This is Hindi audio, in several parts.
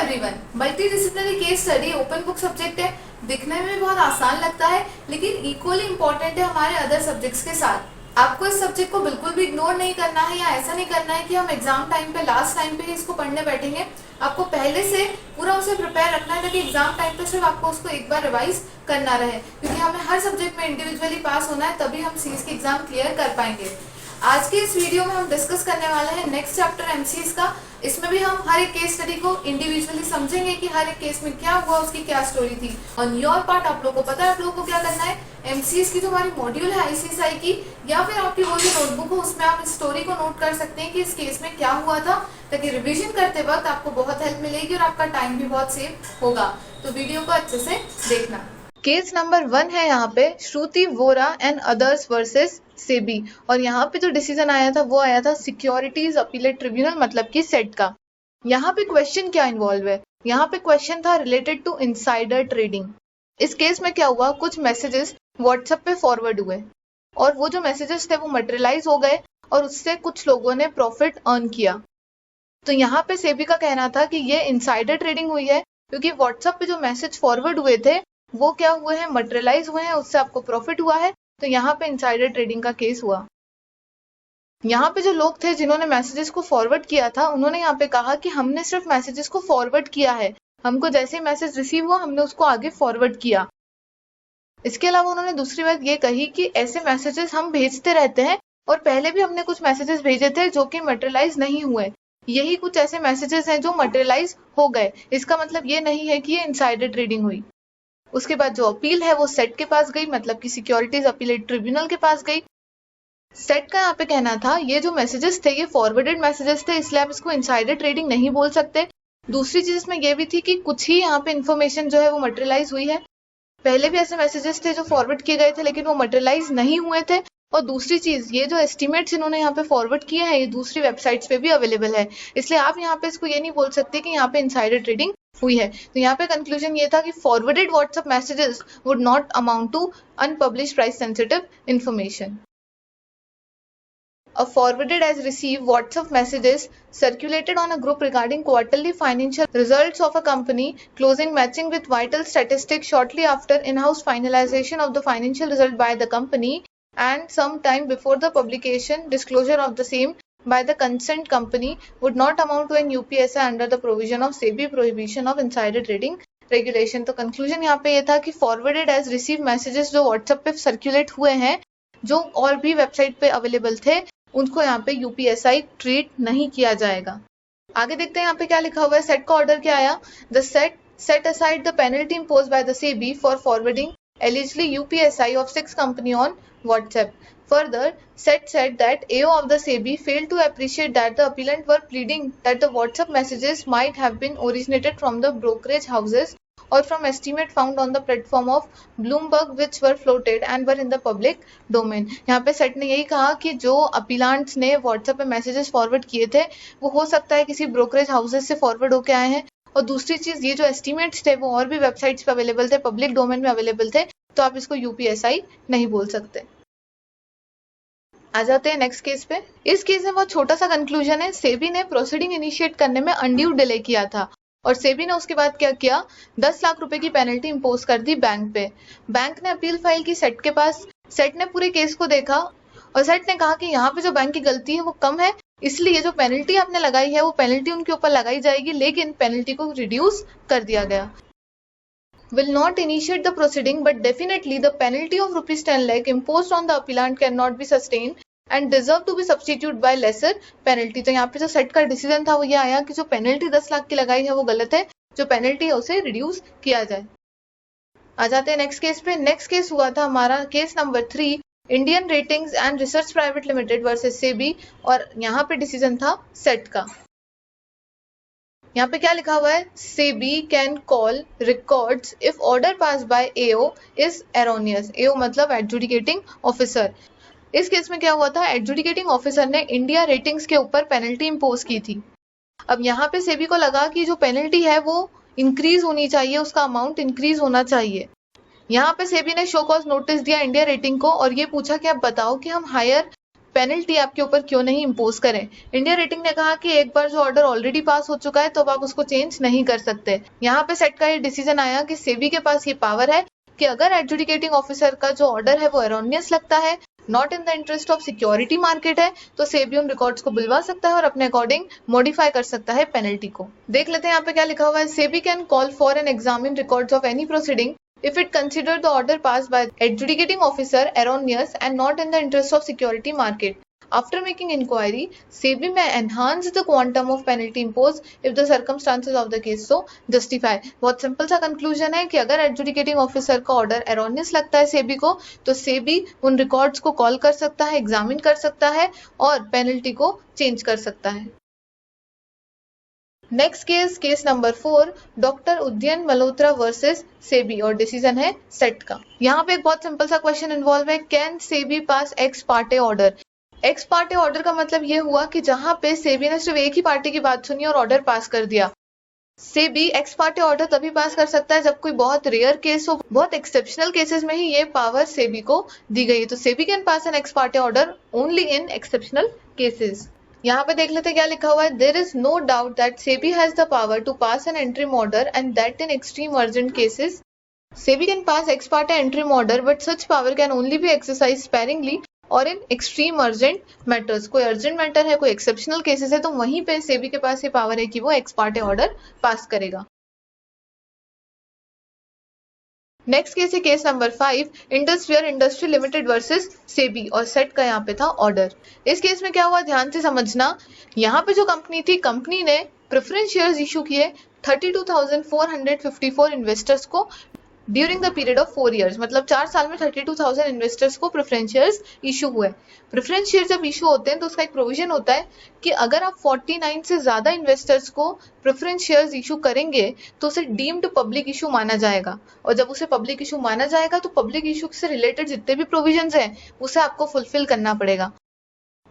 Everyone, multi disciplinary case study open book subject है। दिखने में भी बहुत आसान लगता है, लेकिन इक्वली इम्पोर्टेंट है हमारे अदर सब्जेक्ट्स के साथ। आपको इस सब्जेक्ट को बिल्कुल भी इग्नोर नहीं करना है, या ऐसा नहीं करना है कि हम एग्जाम टाइम पे लास्ट टाइम पे ही इसको पढ़ने बैठेंगे। आपको पहले से पूरा उसे प्रिपेयर रखना है, ताकि एग्जाम टाइम पे सिर्फ आपको उसको एक बार रिवाइज करना रहे, क्योंकि हमें हर सब्जेक्ट में इंडिविजुअली पास होना है, तभी हम सीज के एग्जाम क्लियर कर पाएंगे। आज के इस वीडियो में हम डिस्कस करने वाले हैं नेक्स्ट चैप्टर एमसीएस का। इसमें भी हम हर एक केस स्टडी को इंडिविजुअली समझेंगे कि हर एक केस में क्या हुआ, उसकी क्या स्टोरी थी। ऑन योर पार्ट, आप लोगों को पता है आप लोगों को क्या करना है। एमसीएस की जो हमारी मॉड्यूल है आईसीएसआई की, या फिर आपकी वो जो नोटबुक हो, उसमें आप इस स्टोरी को नोट कर सकते हैं कि इस केस में क्या हुआ था, ताकि रिविजन करते वक्त आपको बहुत हेल्प मिलेगी और आपका टाइम भी बहुत सेव होगा। तो वीडियो को अच्छे से देखना। केस नंबर 1 है यहाँ पे Shruti Vora and others versus SEBI, और यहाँ पे जो डिसीजन आया था वो आया था सिक्योरिटीज अपीलेट ट्रिब्यूनल, मतलब कि सेट का। यहाँ पे क्वेश्चन क्या इन्वॉल्व है, यहाँ पे क्वेश्चन था रिलेटेड टू इनसाइडर ट्रेडिंग। इस केस में क्या हुआ, कुछ मैसेजेस व्हाट्सएप पे फॉरवर्ड हुए और वो जो मैसेजेस थे वो मटेरियलाइज हो गए और उससे कुछ लोगों ने प्रॉफिट अर्न किया। तो यहाँ पे सेबी का कहना था कि ये इनसाइडर ट्रेडिंग हुई है, क्योंकि व्हाट्सएप पे जो मैसेज फॉरवर्ड हुए थे वो क्या हुए हैं, मटेरियलाइज हुए हैं, उससे आपको प्रॉफिट हुआ है। तो यहाँ पे इनसाइडर ट्रेडिंग का केस हुआ। यहाँ पे जो लोग थे जिन्होंने मैसेजेस को फॉरवर्ड किया था, उन्होंने यहाँ पे कहा कि हमने सिर्फ मैसेजेस को फॉरवर्ड किया है, हमको जैसे ही मैसेज रिसीव हुआ हमने उसको आगे फॉरवर्ड किया। इसके अलावा उन्होंने दूसरी बात ये कही कि ऐसे मैसेजेस हम भेजते रहते हैं और पहले भी हमने कुछ मैसेजेस भेजे थे जो कि मटेरियलाइज नहीं हुए। यही कुछ ऐसे मैसेजेस हैं जो मटेरियलाइज हो गए। इसका मतलब ये नहीं है कि ये इनसाइडर ट्रेडिंग हुई। उसके बाद जो अपील है वो सेट के पास गई, मतलब कि सिक्योरिटीज अपीलेट ट्रिब्यूनल के पास गई। सेट का यहाँ पे कहना था ये जो मैसेजेस थे ये फॉरवर्डेड मैसेजेस थे, इसलिए आप इसको इनसाइडर ट्रेडिंग नहीं बोल सकते। दूसरी चीज इसमें ये भी थी कि कुछ ही यहाँ पे इन्फॉर्मेशन जो है वो मटेरियलाइज हुई है। पहले भी ऐसे मैसेजेस थे जो फॉरवर्ड किए गए थे लेकिन वो मटेरियलाइज नहीं हुए थे। और दूसरी चीज, ये जो एस्टिमेट्स इन्होंने यहाँ पे फॉरवर्ड किए हैं ये दूसरी वेबसाइट्स पे भी अवेलेबल है, इसलिए आप यहाँ पे इसको ये नहीं बोल सकते कि यहाँ पे इनसाइडर ट्रेडिंग हुई है। तो यहाँ पे कंक्लूजन ये था कि forwarded WhatsApp messages would not amount to unpublished price sensitive information. Forwarded as received WhatsApp messages circulated on a group regarding quarterly financial results of a company closing matching with vital statistics shortly after in-house finalization of the financial result by the company and some time before the publication disclosure of the same by the consent company would not amount to an UPSI under the provision of SEBI prohibition of insider trading regulation। तो कंक्लूजन यहाँ पे ये था कि फॉरवर्डेड एज रिसीव मैसेजेस जो व्हाट्सएप पे सर्कुलेट हुए हैं, जो और भी वेबसाइट पे अवेलेबल थे, उनको यहाँ पे यूपीएसआई ट्रीट नहीं किया जाएगा। आगे देखते हैं यहाँ पे क्या लिखा हुआ है। सेट का ऑर्डर क्या आया, the set aside the penalty imposed by the SEBI for forwarding allegedly UPSI of 6 company on WhatsApp. Further, SET said that AO of the SEBI failed to appreciate that the appellant were pleading that the WhatsApp messages might have been originated from the brokerage houses or from estimate found on the platform of Bloomberg which were floated and were in the public domain। यहाँ पे सेट ने यही कहा कि जो अपीलांट्स ने व्हाट्सएप पे मैसेजेस फॉरवर्ड किए थे वो हो सकता है किसी ब्रोकरेज हाउसेस से फॉरवर्ड होके आए हैं, और दूसरी चीज ये जो एस्टिमेट्स थे वो और भी वेबसाइट्स पे अवेलेबल थे, पब्लिक डोमेन में अवेलेबल थे, तो आप इसको यूपीएसआई नहीं बोल सकते। आ जाते हैं नेक्स्ट केस पे। इस केस में बहुत छोटा सा कंक्लूजन है। सेबी ने प्रोसीडिंग इनिशिएट करने में अनड्यू डिले किया था और सेबी ने उसके बाद क्या किया, 10 लाख रुपए की पेनल्टी इंपोज कर दी बैंक पे। बैंक ने अपील फाइल की सेट के पास। सेट ने पूरे केस को देखा और सेट ने कहा कि यहाँ पे जो बैंक की गलती है वो कम है, इसलिए जो पेनल्टी आपने लगाई है वो पेनल्टी उनके ऊपर लगाई जाएगी, लेकिन पेनल्टी को रिड्यूस कर दिया गया। Will not initiate the proceeding, but definitely the penalty of rupees 10 lakh imposed on the appellant cannot be sustained and deserve to be substituted by lesser penalty। तो यहाँ पे जो सेट का डिसीजन था वो ये आया कि जो पेनल्टी 10 लाख की लगाई है वो गलत है, जो पेनल्टी है उसे रिड्यूस किया जाए। आ जाते हैं नेक्स्ट केस पे। नेक्स्ट केस हुआ था हमारा case number 3, Indian ratings and research private limited versus SEBI, और यहाँ पे डिसीजन था सेट का। यहाँ पे क्या लिखा हुआ है, SEBI can call records if order pass by AO is erroneous. AO मतलब एडजुडिकेटिंग ऑफिसर। इस केस में क्या हुआ था, एडजुडिकेटिंग ऑफिसर ने इंडिया रेटिंग्स के ऊपर पेनल्टी इंपोज की थी। अब यहाँ पे सेबी को लगा कि जो पेनल्टी है वो इंक्रीज होनी चाहिए, उसका अमाउंट इंक्रीज होना चाहिए। यहाँ पे सेबी ने शो कॉज नोटिस दिया इंडिया रेटिंग को और ये पूछा कि आप बताओ कि हम हायर पेनल्टी आपके ऊपर क्यों नहीं इम्पोज करें। इंडिया रेटिंग ने कहा कि एक बार जो ऑर्डर ऑलरेडी पास हो चुका है तो अब आप उसको चेंज नहीं कर सकते। यहाँ पे सेट का ये डिसीजन आया कि सेबी के पास ये पावर है कि अगर एडजुडिकेटिंग ऑफिसर का जो ऑर्डर है वो एरोनियस लगता है, not in the interest of security market है, तो सेबी उन रिकॉर्ड्स को बुलवा सकता है और अपने अकॉर्डिंग मॉडिफाई कर सकता है पेनल्टी को। देख लेते हैं यहाँ पे क्या लिखा हुआ है। SEBI can call for and examine records of any proceeding if it considered the order passed by the adjudicating officer erroneous and not in the interest of security market. After making inquiry, SEBI may enhance the quantum of penalty imposed if the circumstances of the case so justify. बहुत सिंपल सा कंक्लूजन है कि अगर एडजुडिकेटिंग ऑफिसर का ऑर्डर एरोनियस लगता है सेबी को, तो सेबी उन रिकॉर्ड्स को कॉल कर सकता है, एग्जामिन कर सकता है और पेनल्टी को चेंज कर सकता है। Next case number 4, doctor Udayan Malhotra versus SEBI और डिसीजन है सेट का। यहाँ पे एक बहुत सिंपल सा क्वेश्चन इन्वॉल्व है, can SEBI pass ex parte order. X parte order का मतलब ये हुआ कि जहां पे सेबी ने सिर्फ एक ही पार्टी की बात सुनी और ऑर्डर पास कर दिया। सेबी एक्स पार्टे ऑर्डर तभी पास कर सकता है जब कोई बहुत रेयर केस हो, बहुत एक्सेप्शनल केसेस में ही ये पावर सेबी को दी गई है। तो SEBI can pass an ex parte order only in exceptional cases. यहाँ पे देख लेते क्या लिखा हुआ है। There is no doubt that SEBI has the power to pass an interim order and that in extreme urgent cases SEBI can pass ex parte interim order but such power can only be exercised sparingly और इन एक्सट्रीम अर्जेंट मैटर्स। कोई अर्जेंट मैटर है, कोई एक्सेप्शनल केसेस है, तो वहीं पे सेबी के पास ये पावर है कि वो एक्स पार्टे ऑर्डर पास करेगा। नेक्स्ट केस है case number 5, Indusphere industry limited versus SEBI और सेट का यहाँ पे था ऑर्डर। इस केस में क्या हुआ, ध्यान से समझना। यहाँ पे जो कंपनी थी, कंपनी ने प्रेफरेंस शेयर्स इशू किए 32,454 इन्वेस्टर्स को during the period of 4 years, मतलब 4 साल में 32,000 इन्वेस्टर्स को प्रेफरेंस शेयर्स इशू हुए। प्रेफरेंस शेयर जब इशू होते हैं तो उसका एक प्रोविजन होता है कि अगर आप 49 से ज्यादा इन्वेस्टर्स को प्रेफरेंस शेयर्स इशू करेंगे तो उसे डीम्ड पब्लिक इशू माना जाएगा, और जब उसे पब्लिक इशू माना जाएगा तो पब्लिक इशू से रिलेटेड जितने भी प्रोविजंस हैं उसे आपको फुलफिल करना पड़ेगा।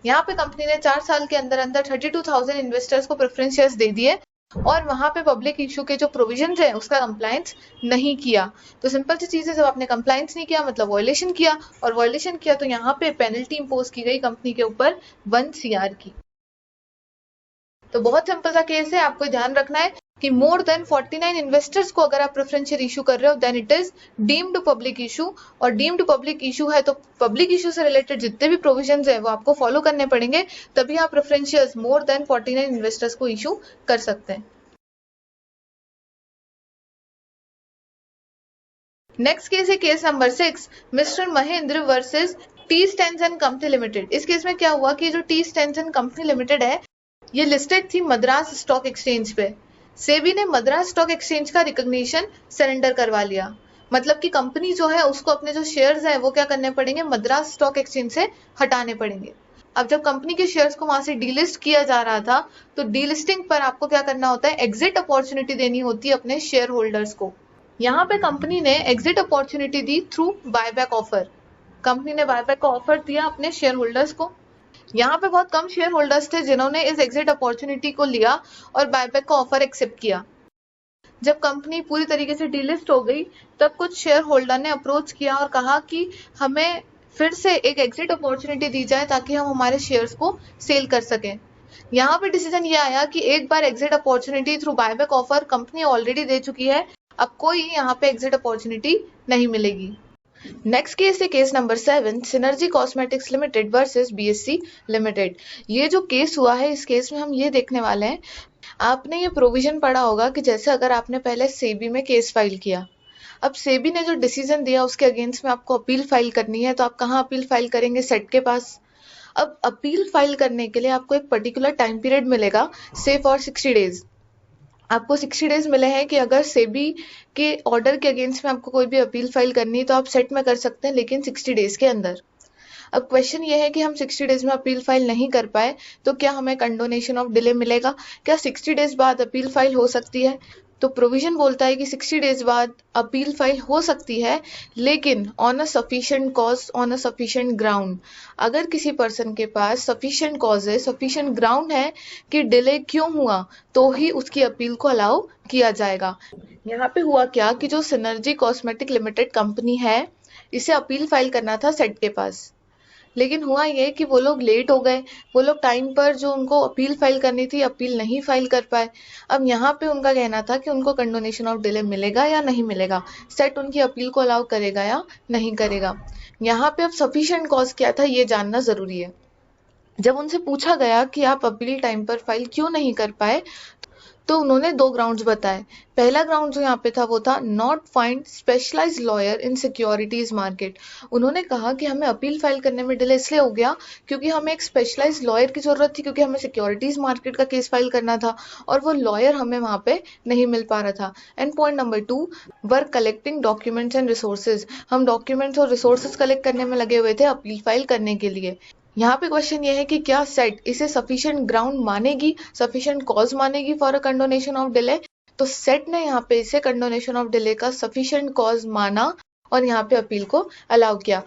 यहाँ पे कंपनी ने 4 साल के अंदर अंदर 32,000 इन्वेस्टर्स को प्रेफरेंस शेयर्स दे दिए और वहां पे पब्लिक इशू के जो प्रोविजंस है उसका कंप्लायंस नहीं किया। तो सिंपल सी चीज है, जब आपने कंप्लायंस नहीं किया मतलब वायलेशन किया, और वायलेशन किया तो यहाँ पे पेनल्टी इंपोज की गई कंपनी के ऊपर 1 CR की। तो बहुत सिंपल सा केस है, आपको ध्यान रखना है कि मोर देन 49 इन्वेस्टर्स को अगर आप प्रेफरेंस शेयर इशू कर रहे हो then it is deemed public issue, और डीम्ड पब्लिक इशू है तो पब्लिक इशू से रिलेटेड जितने भी प्रोविजंस है वो आपको फॉलो करने पड़ेंगे, तभी आप preference shares more than 49 investors को इशू कर सकते हैं। नेक्स्ट केस है case number 6, mister Mahendra versus T Stensen company limited. इस केस में क्या हुआ कि जो टी स्टेंसन कंपनी लिमिटेड है ये लिस्टेड थी मद्रास स्टॉक एक्सचेंज पे। सेबी ने मद्रास स्टॉक एक्सचेंज का रिकॉग्निशन सरेंडर करवा लिया, मतलब कि कंपनी जो है उसको अपने जो शेयर्स हैं वो क्या करने पड़ेंगे, मद्रास स्टॉक एक्सचेंज से हटाने पड़ेंगे। अब जब कंपनी के शेयर्स को वहां से डीलिस्ट किया जा रहा था तो डीलिस्टिंग पर आपको क्या करना होता है, एग्जिट अपॉर्चुनिटी देनी होती है अपने शेयर होल्डर्स को। यहाँ पे कंपनी ने exit opportunity the through buyback offer. Company ने बायबैक का ऑफर दिया अपने शेयर होल्डर्स को। यहाँ पे बहुत कम शेयर होल्डर्स थे जिन्होंने इस एग्जिट अपॉर्चुनिटी को लिया और बायबैक का ऑफर एक्सेप्ट किया। जब कंपनी पूरी तरीके से डीलिस्ट हो गई तब कुछ शेयर होल्डर ने अप्रोच किया और कहा कि हमें फिर से एक एग्जिट अपॉर्चुनिटी दी जाए ताकि हम हमारे शेयर्स को सेल कर सकें। यहाँ पे डिसीजन ये आया कि एक बार exit opportunity through buyback offer company already दे चुकी है, अब कोई यहाँ पे एग्जिट अपॉर्चुनिटी नहीं मिलेगी। नेक्स्ट केस है case number 7, synergy cosmetics limited versus BSc limited. ये जो केस हुआ है इस केस में हम ये देखने वाले हैं, आपने ये प्रोविजन पढ़ा होगा कि जैसे अगर आपने पहले सेबी में केस फाइल किया, अब सेबी ने जो डिसीजन दिया उसके अगेंस्ट में आपको अपील फाइल करनी है, तो आप कहाँ अपील फाइल करेंगे, सेट के पास। अब अपील फाइल करने के लिए आपको एक पर्टिकुलर टाइम पीरियड मिलेगा, से फॉर 60 डेज। आपको 60 डेज मिले हैं कि अगर सेबी के ऑर्डर के अगेंस्ट में आपको कोई भी अपील फाइल करनी है तो आप सेट में कर सकते हैं, लेकिन 60 डेज के अंदर। अब क्वेश्चन ये है कि हम 60 डेज में अपील फाइल नहीं कर पाए तो क्या हमें कंडोनेशन ऑफ डिले मिलेगा, क्या 60 डेज बाद अपील फाइल हो सकती है। तो प्रोविजन बोलता है कि 60 डेज बाद अपील फाइल हो सकती है, लेकिन on a sufficient cause, on a sufficient ground. अगर किसी पर्सन के पास सफिशिएंट कॉज है, सफिशिएंट ग्राउंड है कि डिले क्यों हुआ, तो ही उसकी अपील को अलाउ किया जाएगा। यहाँ पे हुआ क्या कि जो सिनर्जी कॉस्मेटिक लिमिटेड कंपनी है इसे अपील फाइल करना था सेट के पास, लेकिन हुआ ये कि वो लोग लेट हो गए, वो लोग टाइम पर जो उनको अपील फाइल करनी थी अपील नहीं फाइल कर पाए। अब यहाँ पे उनका कहना था कि उनको कंडोनेशन ऑफ डिले मिलेगा या नहीं मिलेगा, सेट उनकी अपील को अलाउ करेगा या नहीं करेगा। यहाँ पे अब सफिशिएंट कॉज क्या था ये जानना जरूरी है। जब उनसे पूछा गया कि आप अपील टाइम पर फाइल क्यों नहीं कर पाए, तो उन्होंने दो ग्राउंड्स बताए। पहला ग्राउंड जो यहाँ पे था वो था not find specialised lawyer in securities market. उन्होंने कहा कि हमें अपील फाइल करने में डिले इसलिए हो गया क्योंकि हमें एक स्पेशलाइज्ड लॉयर की जरूरत थी, क्योंकि हमें सिक्योरिटीज मार्केट का केस फाइल करना था और वो लॉयर हमें वहां पे नहीं मिल पा रहा था। And point number 2, work collecting documents and resources. हम डॉक्यूमेंट्स और रिसोर्सेज कलेक्ट करने में लगे हुए थे अपील फाइल करने के लिए। यहाँ पे क्वेश्चन ये है कि क्या सेट इसे सफिशिएंट ग्राउंड मानेगी, सफिशिएंट कॉज मानेगी for a condonation of delay. तो सेट ने यहाँ पे इसे कंडोनेशन ऑफ डिले का सफिशिएंट कॉज माना और यहाँ पे अपील को अलाउ किया।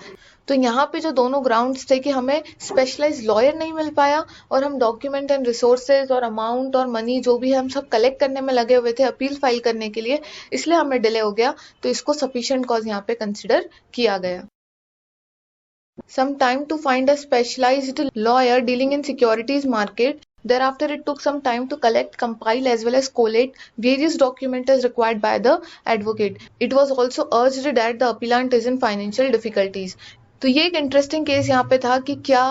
तो यहाँ पे जो दोनों ग्राउंड्स थे कि हमें स्पेशलाइज्ड लॉयर नहीं मिल पाया और हम डॉक्यूमेंट एंड रिसोर्सेज और अमाउंट और मनी जो भी हम सब कलेक्ट करने में लगे हुए थे अपील फाइल करने के लिए, इसलिए हमें डिले हो गया, तो इसको सफिशिएंट कॉज यहाँ पे कंसिडर किया गया। Some time to find a specialized lawyer dealing in securities market. Thereafter, it took some time to collect, compile as well as collate various documents as required by the advocate. It was also urged that the appellant is in financial difficulties. तो ये एक इंटरेस्टिंग केस यहाँ पे था कि क्या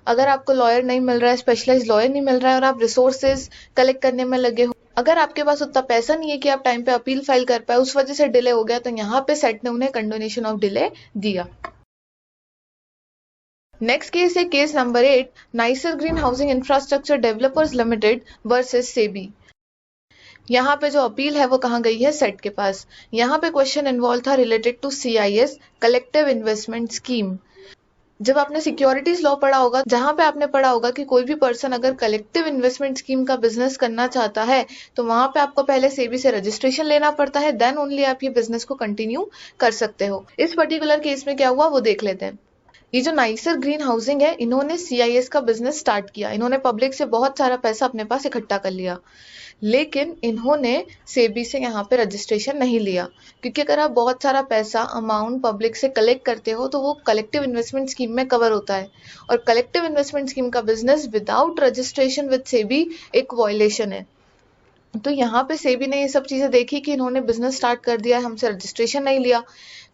अगर आपको लॉयर नहीं मिल रहा है, स्पेशलाइज्ड लॉयर नहीं मिल रहा है और आप रिसोर्सेज कलेक्ट करने में लगे हो, अगर आपके पास उतना पैसा नहीं है कि आप टाइम पे अपील फाइल कर पाए, उस वजह से डिले हो गया, तो यहाँ पे सेट ने उन्हें कंडोनेशन ऑफ डिले दिया। नेक्स्ट केस है case number 8, nicer green housing infrastructure developers limited versus SEBI. यहाँ पे जो अपील है वो कहाँ गई है, सेट के पास। यहाँ पे क्वेश्चन इन्वॉल्व था related to CIS collective investment scheme. जब आपने सिक्योरिटीज लॉ पढ़ा होगा, जहां पे आपने पढ़ा होगा कि कोई भी पर्सन अगर कलेक्टिव इन्वेस्टमेंट स्कीम का बिजनेस करना चाहता है तो वहां पे आपको पहले सेबी से रजिस्ट्रेशन लेना पड़ता है, देन ओनली आप ये बिजनेस को कंटिन्यू कर सकते हो। इस पर्टिकुलर केस में क्या हुआ वो देख लेते हैं। ये जो नाइसर ग्रीन हाउसिंग है, इन्होंने CIS का बिजनेस स्टार्ट किया, इन्होंने पब्लिक से बहुत सारा पैसा अपने पास इकट्ठा कर लिया, लेकिन इन्होंने सेबी से यहाँ पे रजिस्ट्रेशन नहीं लिया, क्योंकि अगर आप बहुत सारा पैसा अमाउंट पब्लिक से कलेक्ट करते हो तो वो कलेक्टिव इन्वेस्टमेंट स्कीम में कवर होता है, और कलेक्टिव इन्वेस्टमेंट स्कीम का business without registration with SEBI एक वायलेशन है। तो यहाँ पे सेबी ने ये सब चीजें देखी कि इन्होंने बिजनेस स्टार्ट कर दिया है, हमसे रजिस्ट्रेशन नहीं लिया,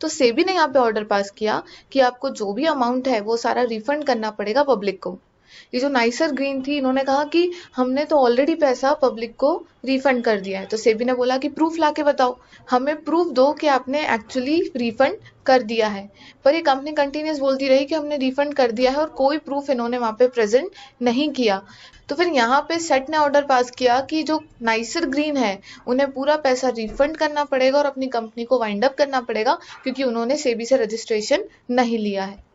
तो सेबी ने यहाँ पे ऑर्डर पास किया कि आपको जो भी अमाउंट है वो सारा रिफंड करना पड़ेगा पब्लिक को। ये जो नाइसर ग्रीन थी, इन्होंने कहा कि हमने तो ऑलरेडी पैसा पब्लिक को रिफंड कर दिया है। तो सेबी ने बोला कि प्रूफ लाके बताओ, हमें प्रूफ दो कि आपने एक्चुअली रिफंड कर दिया है। पर ये कंपनी कंटिन्यूस बोलती रही कि हमने रिफंड कर दिया है और कोई प्रूफ इन्होंने वहां पे प्रेजेंट नहीं किया। तो फिर यहाँ पे सेट ने ऑर्डर पास किया कि जो नाइसर ग्रीन है उन्हें पूरा पैसा रिफंड करना पड़ेगा और अपनी कंपनी को वाइंड अप करना पड़ेगा, क्योंकि उन्होंने सेबी से रजिस्ट्रेशन नहीं लिया है।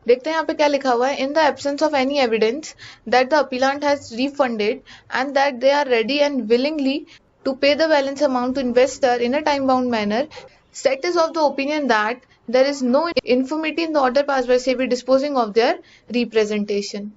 देखते हैं यहाँ पे क्या लिखा हुआ है। In the absence of any evidence that the appellant has refunded and that they are ready and willingly to pay the balance amount to investor in a time bound manner, SAT is of the opinion that there is no infirmity in the order passed by SEBI disposing of their representation.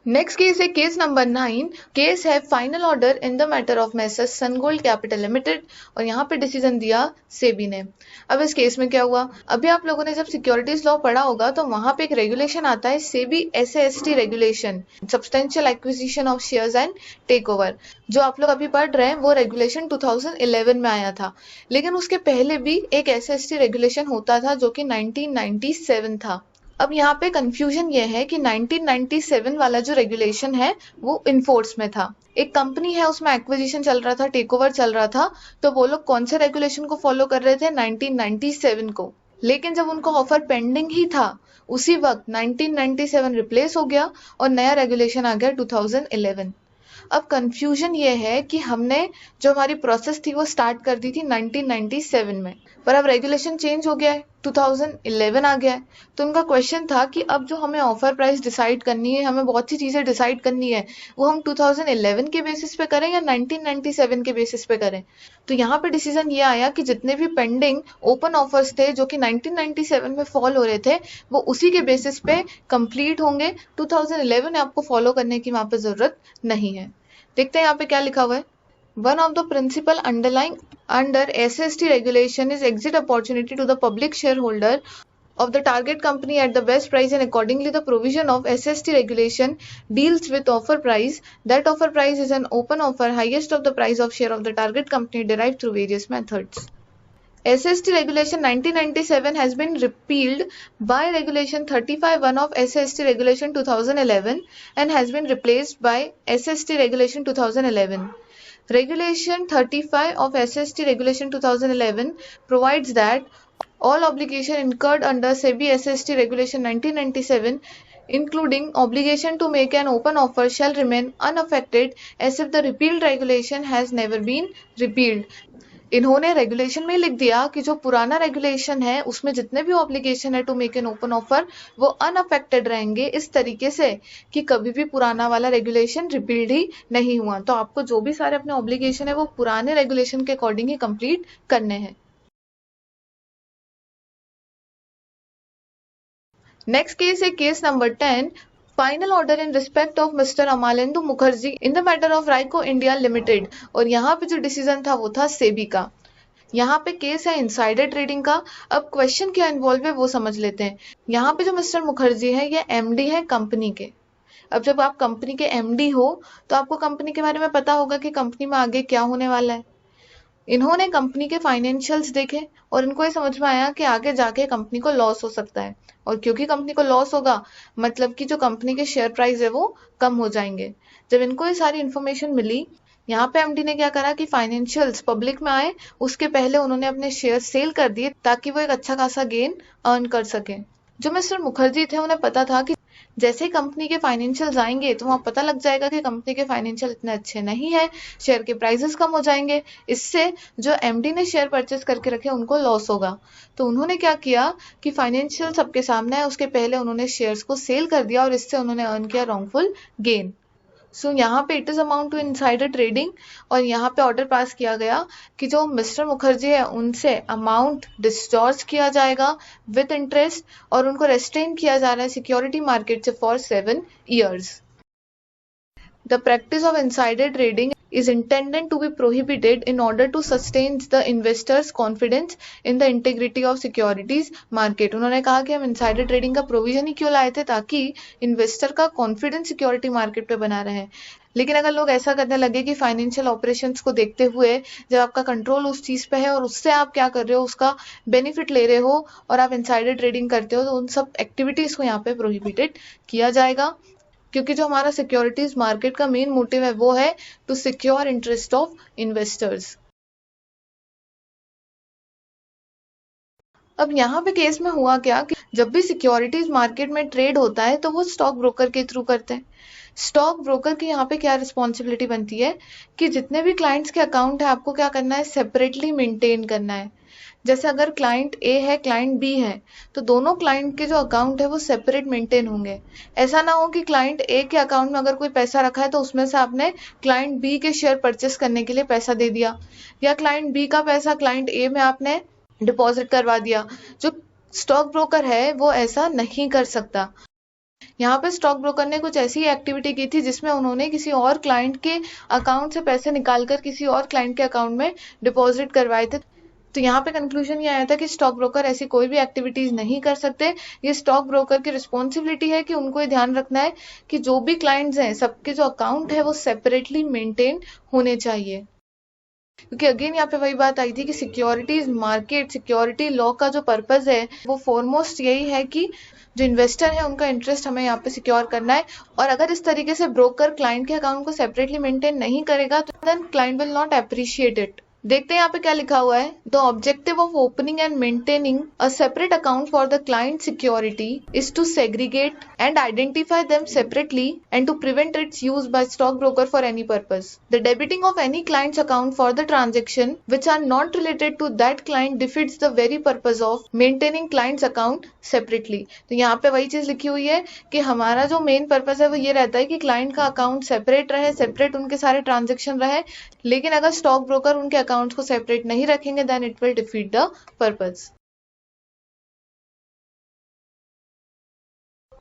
Next case है केस नंबर 9। केस है final order in the matter of Messrs Sungold capital limited, और यहाँ पे डिसीजन दिया सेबी ने। अब इस केस में क्या हुआ, अभी आप लोगों ने जब सिक्योरिटीज लॉ पढ़ा होगा तो वहां पे एक रेगुलेशन आता है SEBI SAST regulation, substantial acquisition of shares and take over. जो आप लोग अभी पढ़ रहे हैं वो रेगुलेशन 2011 में आया था, लेकिन उसके पहले भी एक SAST रेगुलेशन होता था जो कि 1997 था। अब यहाँ पे कंफ्यूजन ये है कि 1997 वाला जो रेगुलेशन है वो इनफोर्स में था। एक कंपनी है उसमें एक्विजिशन चल रहा था, टेक ओवर चल रहा था, तो वो लोग कौन से रेगुलेशन को फॉलो कर रहे थे, 1997 को। लेकिन जब उनको ऑफर पेंडिंग ही था उसी वक्त 1997 रिप्लेस हो गया और नया रेगुलेशन आ गया 2011। अब कंफ्यूजन ये है कि हमने जो हमारी प्रोसेस थी वो स्टार्ट कर दी थी 1997 में, पर अब रेगुलेशन चेंज हो गया है, 2011 आ गया है। तो उनका क्वेश्चन था कि अब जो हमें ऑफर प्राइस डिसाइड करनी है, हमें बहुत सी चीजें डिसाइड करनी है, वो हम 2011 के बेसिस पे करें या 1997 के बेसिस पे करें। तो यहाँ पे डिसीजन ये आया कि जितने भी पेंडिंग ओपन ऑफर्स थे जो कि 1997 में फॉल हो रहे थे वो उसी के बेसिस पे कंप्लीट होंगे, 2011 में आपको फॉलो करने की वहां पे जरूरत नहीं है। देखते हैं यहाँ पे क्या लिखा हुआ है। One of the principal underlying under SST regulation is exit opportunity to the public shareholder of the target company at the best price, and accordingly the provision of SST regulation deals with offer price. That offer price is an open offer highest of the price of share of the target company derived through various methods. SST regulation 1997 has been repealed by regulation 35(1) of SST regulation 2011 and has been replaced by SST regulation 2011. Regulation 35 of SST regulation 2011 provides that all obligation incurred under SEBI SST regulation 1997, including obligation to make an open offer, shall remain unaffected as if the repealed regulation has never been repealed. इन्होंने रेगुलेशन में लिख दिया कि जो पुराना रेगुलेशन है उसमें जितने भी ऑब्लिगेशन है to make an open offer वो अनअफेक्टेड रहेंगे, इस तरीके से कि कभी भी पुराना वाला रेगुलेशन रिपील्ड ही नहीं हुआ। तो आपको जो भी सारे अपने ऑब्लिगेशन है वो पुराने रेगुलेशन के अकॉर्डिंग ही कंप्लीट करने हैं। नेक्स्ट केस है case number 10, final order in respect of mister Amalendu Mukherjee in the matter of Raiko India limited. और यहाँ पे जो डिसीजन था वो था सेबी का। यहाँ पे केस है इनसाइडर ट्रेडिंग का। अब क्वेश्चन क्या इन्वॉल्व है वो समझ लेते हैं। यहाँ पे जो मिस्टर मुखर्जी है ये एमडी है कंपनी के। अब जब आप कंपनी के एमडी हो तो आपको कंपनी के बारे में पता होगा कि कंपनी में आगे क्या होने वाला है। इन्होंने कंपनी के फाइनेंशियल्स देखे और इनको ये समझ में आया कि आगे जाके कंपनी को लॉस हो सकता है, और क्योंकि कंपनी को लॉस होगा मतलब कि जो कंपनी के शेयर प्राइस है वो कम हो जाएंगे। जब इनको ये सारी इन्फॉर्मेशन मिली, यहाँ पे एमडी ने क्या करा कि फाइनेंशियल्स पब्लिक में आए उसके पहले उन्होंने अपने शेयर सेल कर दिए ताकि वो एक अच्छा खासा गेन अर्न कर सके। जो मिस्टर मुखर्जी थे उन्हें पता था कि जैसे ही कंपनी के फाइनेंशियल्स आएंगे तो वहाँ पता लग जाएगा कि कंपनी के फाइनेंशियल इतने अच्छे नहीं है, शेयर के प्राइसेस कम हो जाएंगे, इससे जो एमडी ने शेयर परचेस करके रखे उनको लॉस होगा। तो उन्होंने क्या किया कि फाइनेंशियल सबके सामने है उसके पहले उन्होंने शेयर्स को सेल कर दिया और इससे उन्होंने अर्न किया रॉन्गफुल गेन। सो यहाँ पे it is amount to insider trading और यहाँ पे ऑर्डर पास किया गया कि जो मिस्टर मुखर्जी है उनसे अमाउंट डिस्चार्ज किया जाएगा विद इंटरेस्ट और उनको रेस्ट्रेन किया जा रहा है सिक्योरिटी मार्केट से for 7 years। The practice of insider trading is intended to be prohibited in order to sustain the investors' confidence in the integrity of securities market। उन्होंने कहा कि हम insider trading का प्रोविजन ही क्यों लाए थे ताकि इन्वेस्टर का कॉन्फिडेंस सिक्योरिटी मार्केट पे बना रहे। लेकिन अगर लोग ऐसा करने लगे कि फाइनेंशियल ऑपरेशंस को देखते हुए जब आपका कंट्रोल उस चीज पे है और उससे आप क्या कर रहे हो उसका बेनिफिट ले रहे हो और आप इनसाइडर ट्रेडिंग करते हो तो उन सब एक्टिविटीज को यहाँ पे प्रोहिबिटेड किया जाएगा, क्योंकि जो हमारा सिक्योरिटीज मार्केट का मेन मोटिव है वो है to secure interest of investors. अब यहाँ पे केस में हुआ क्या कि जब भी सिक्योरिटीज मार्केट में ट्रेड होता है तो वो स्टॉक ब्रोकर के थ्रू करते हैं। स्टॉक ब्रोकर की यहाँ पे क्या रिस्पॉन्सिबिलिटी बनती है कि जितने भी क्लाइंट्स के अकाउंट है आपको क्या करना है, सेपरेटली मेंटेन करना है। जैसे अगर क्लाइंट ए है क्लाइंट बी है तो दोनों क्लाइंट के जो अकाउंट है वो सेपरेट मेंटेन होंगे। ऐसा ना हो कि क्लाइंट ए के अकाउंट में अगर कोई पैसा रखा है तो उसमें से आपने क्लाइंट बी के शेयर परचेस करने के लिए पैसा दे दिया, या क्लाइंट बी का पैसा क्लाइंट ए में आपने डिपॉजिट करवा दिया। जो स्टॉक ब्रोकर है वो ऐसा नहीं कर सकता। यहाँ पे स्टॉक ब्रोकर ने कुछ ऐसी एक्टिविटी की थी जिसमें उन्होंने किसी और क्लाइंट के अकाउंट से पैसे निकालकर किसी और क्लाइंट के अकाउंट में डिपॉजिट करवाए थे। तो यहाँ पे कंक्लूजन ये आया था कि स्टॉक ब्रोकर ऐसी कोई भी एक्टिविटीज नहीं कर सकते। ये स्टॉक ब्रोकर की रिस्पॉन्सिबिलिटी है कि उनको ये ध्यान रखना है कि जो भी क्लाइंट्स हैं सबके जो अकाउंट है वो सेपरेटली मेंटेन होने चाहिए। क्योंकि अगेन यहाँ पे वही बात आई थी कि सिक्योरिटीज मार्केट सिक्योरिटी लॉ का जो पर्पज है वो फॉरमोस्ट यही है कि जो इन्वेस्टर है उनका इंटरेस्ट हमें यहाँ पे सिक्योर करना है, और अगर इस तरीके से ब्रोकर क्लाइंट के अकाउंट को सेपरेटली मेंटेन नहीं करेगा तो then client will not appreciate it. देखते हैं यहाँ पे क्या लिखा हुआ है। The objective of opening and maintaining a separate account for the client security is to segregate and identify them separately and to prevent its use by stock broker for any purpose. The debiting of any clients account for the transaction which are not related to that client defeats the very purpose of maintaining clients account separately. तो यहाँ पे वही चीज लिखी हुई है कि हमारा जो मेन पर्पज है वो ये रहता है कि क्लाइंट का अकाउंट सेपरेट रहे, सेपरेट उनके सारे ट्रांजेक्शन रहे। लेकिन अगर स्टॉक ब्रोकर उनके अकाउंट्स को सेपरेट नहीं रखेंगे then it will defeat the purpose.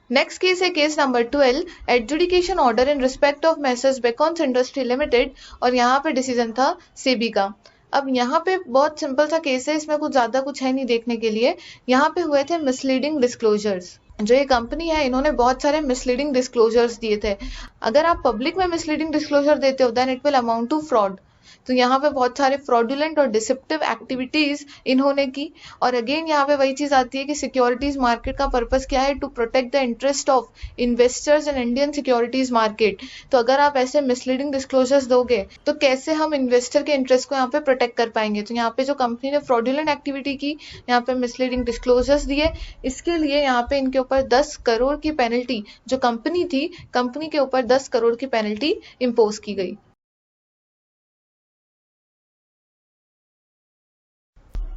Next case है case number 12, adjudication order in respect of Messrs Beacons industry limited, और यहाँ पे डिसीजन था सेबी का। अब यहाँ पे बहुत सिंपल सा केस है, इसमें कुछ है नहीं देखने के लिए। यहाँ पे हुए थे मिसलीडिंग डिस्क्लोजर्स। जो ये कंपनी है इन्होंने बहुत सारे मिसलीडिंग डिस्क्लोजर्स दिए थे। अगर आप पब्लिक में मिसलीडिंग डिस्क्लोजर देते हो then it will amount to fraud. तो यहाँ पे बहुत सारे फ्रॉडुलेंट और डिसेप्टिव एक्टिविटीज इन्होंने की। और अगेन यहाँ पे वही चीज आती है कि सिक्योरिटीज मार्केट का पर्पस क्या है, to protect the interest of investors in Indian securities market. तो अगर आप ऐसे मिसलीडिंग डिस्क्लोजर्स दोगे तो कैसे हम इन्वेस्टर के इंटरेस्ट को यहाँ पे प्रोटेक्ट कर पाएंगे। तो यहाँ पे जो कंपनी ने फ्रॉडुलेंट एक्टिविटी की, यहाँ पे मिसलीडिंग डिस्क्लोजर्स दिए, इसके लिए यहाँ पे इनके ऊपर 10 करोड़ की पेनल्टी, जो कंपनी थी, कंपनी के ऊपर 10 करोड़ की पेनल्टी इम्पोज की गई।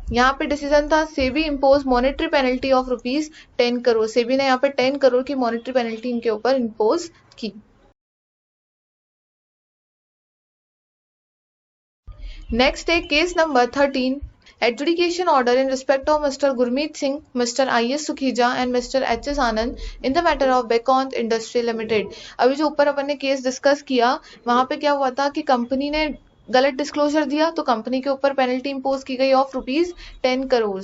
यहाँ पे डिसीजन था SEBI impose monetary penalty of ₹10 crore. SEBI ने यहाँ पे 10 करोड़ की मॉनेटरी पेनल्टी इनके ऊपर इम्पोज की। नेक्स्ट है case number 13, adjudication order in respect of Mr. Gurmeet Singh, Mr. I.S. Sukhija and Mr. H.S. Anand in the matter of Beconth Industry Limited। अभी जो ऊपर अपन ने केस डिस्कस किया वहां पे क्या हुआ था कि कंपनी ने गलत डिस्क्लोजर दिया तो कंपनी के ऊपर पेनल्टी इंपोज की गई ऑफ ₹10 करोड़।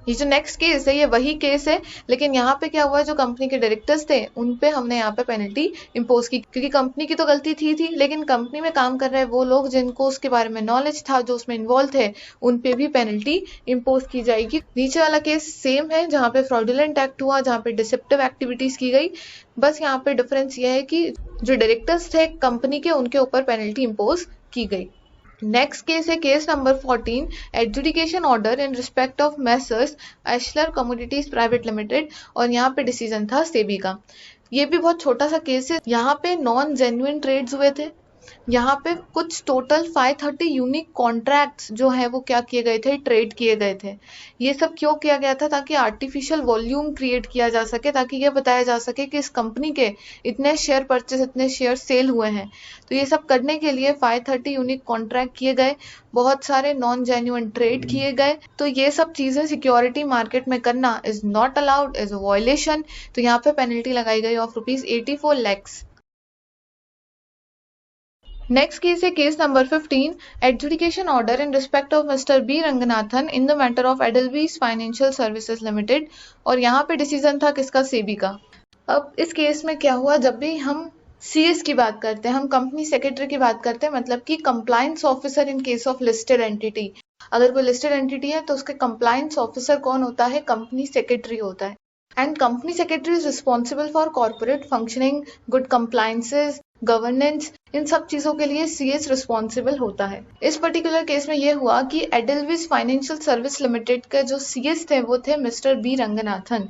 ये जो नेक्स्ट केस है ये वही केस है, लेकिन यहाँ पे क्या हुआ, जो कंपनी के डायरेक्टर्स थे उन पे हमने यहाँ पे पेनल्टी इंपोज की, क्योंकि कंपनी की तो गलती थी लेकिन कंपनी में काम कर रहे वो लोग जिनको उसके बारे में नॉलेज था, जो उसमें इन्वॉल्व थे, उन पे भी पेनल्टी इंपोज की जाएगी। नीचे वाला केस सेम है जहाँ पे फ्रॉडुलेंट एक्ट हुआ, जहाँ पे डिसेप्टिव एक्टिविटीज की गई। बस यहाँ पे डिफरेंस ये है कि जो डायरेक्टर्स थे कंपनी के उनके ऊपर पेनल्टी इंपोज की गई। नेक्स्ट केस है case number 14, adjudication order in respect of Messrs Ashlar commodities private limited, और यहाँ पे डिसीजन था सेबी का। ये भी बहुत छोटा सा केस है। यहाँ पे नॉन जेन्युइन ट्रेड्स हुए थे। यहाँ पे कुछ टोटल 530 यूनिक कॉन्ट्रैक्ट्स जो है वो क्या किए गए थे, ट्रेड किए गए थे। ये सब क्यों किया गया था, ताकि आर्टिफिशियल वॉल्यूम क्रिएट किया जा सके, ताकि ये बताया जा सके कि इस कंपनी के इतने शेयर परचेस, इतने शेयर सेल हुए हैं। तो ये सब करने के लिए 530 यूनिक कॉन्ट्रैक्ट किए गए, बहुत सारे नॉन जेन्युइन ट्रेड किए गए। तो ये सब चीजें सिक्योरिटी मार्केट में करना is not allowed, is a violation. तो यहाँ पे पेनल्टी लगाई गई ऑफ ₹84 lakhs। Next case है case number 15, adjudication order in respect of Mr. B. Ranganathan in the matter of Edelweiss Financial Services Limited, और यहाँ पे डिसीजन था किसका, सेबी का। अब इस केस में क्या हुआ, जब भी हम CS की बात करते हैं, हम कंपनी सेक्रेटरी की बात करते हैं, मतलब कि compliance officer in case of listed entity. अगर कोई लिस्टेड एंटिटी है तो उसके कंप्लायंस ऑफिसर कौन होता है, कंपनी सेक्रेटरी होता है। And company secretary is responsible for corporate functioning, good compliances, governance, इन सब चीजों के लिए CS रिस्पॉन्सिबल होता है। इस पर्टिकुलर केस में ये हुआ कि एडेलविस फाइनेंशियल सर्विस लिमिटेड के जो CS थे वो थे मिस्टर बी रंगनाथन,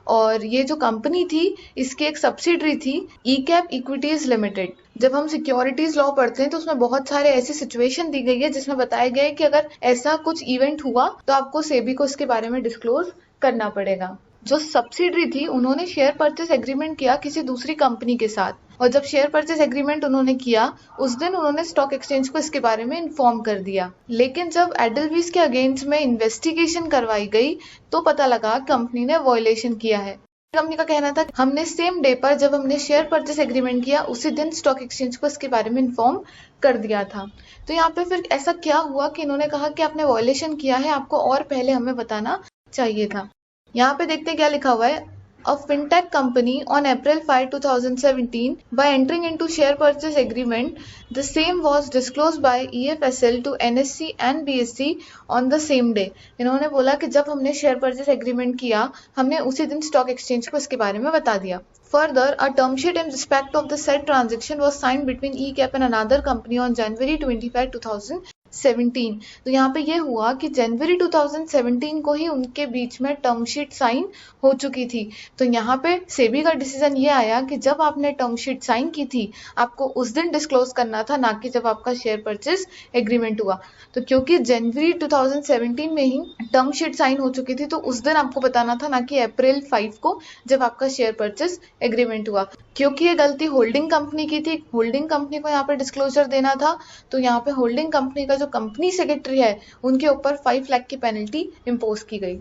और ये जो कंपनी थी इसकी एक सब्सिडरी थी ईकैप इक्विटीज लिमिटेड। जब हम सिक्योरिटीज लॉ पढ़ते हैं तो उसमें बहुत सारे ऐसी सिचुएशन दी गई है जिसमें बताया गया है कि अगर ऐसा कुछ इवेंट हुआ तो आपको सेबी को इसके बारे में डिस्क्लोज करना पड़ेगा। जो सब्सिडरी थी उन्होंने शेयर परचेस एग्रीमेंट किया किसी दूसरी कंपनी के साथ, और जब शेयर परचेस एग्रीमेंट उन्होंने किया उस दिन उन्होंने स्टॉक एक्सचेंज को इसके बारे में इन्फॉर्म कर दिया। लेकिन जब एडेलविस के अगेंस्ट में इन्वेस्टिगेशन करवाई गई तो पता लगा कंपनी ने वायलेशन किया है। कंपनी का कहना था हमने सेम डे पर जब हमने शेयर परचेस एग्रीमेंट किया उसी दिन स्टॉक एक्सचेंज को इसके बारे में इन्फॉर्म कर दिया था। तो यहाँ पे फिर ऐसा क्या हुआ कि इन्होंने कहा कि आपने वायलेशन किया है, आपको और पहले हमें बताना चाहिए था। यहाँ पे देखते हैं क्या लिखा हुआ है। A fintech company on April 5, 2017, by entering into share purchase agreement, the same was disclosed by EFSL to NSE and BSE on the same day। इन्होंने बोला कि जब हमने शेयर परचेस एग्रीमेंट किया हमने उसी दिन स्टॉक एक्सचेंज को इसके बारे में बता दिया। Further, a term sheet in respect of the said transaction was signed between ECAP and another company on January 25, 2017। तो यहाँ पे ये हुआ कि जनवरी 2017 को ही उनके बीच में टर्म शीट साइन हो चुकी थी। तो यहाँ पे सेबी का डिसीजन ये आया कि जब आपने टर्म शीट साइन की थी आपको उस दिन डिस्क्लोज करना था, ना कि जब आपका शेयर परचेस एग्रीमेंट हुआ। तो क्योंकि जनवरी 2017 में ही टर्म शीट साइन हो चुकी थी तो उस दिन आपको बताना था, ना कि अप्रैल 5 को जब आपका शेयर परचेस एग्रीमेंट हुआ। क्योंकि ये गलती होल्डिंग कंपनी की थी, होल्डिंग कंपनी को यहाँ पे डिस्क्लोजर देना था, तो यहाँ पे होल्डिंग कंपनी का जो कंपनी सेक्रेटरी है उनके ऊपर 5 लाख की पेनल्टी इंपोज की गई।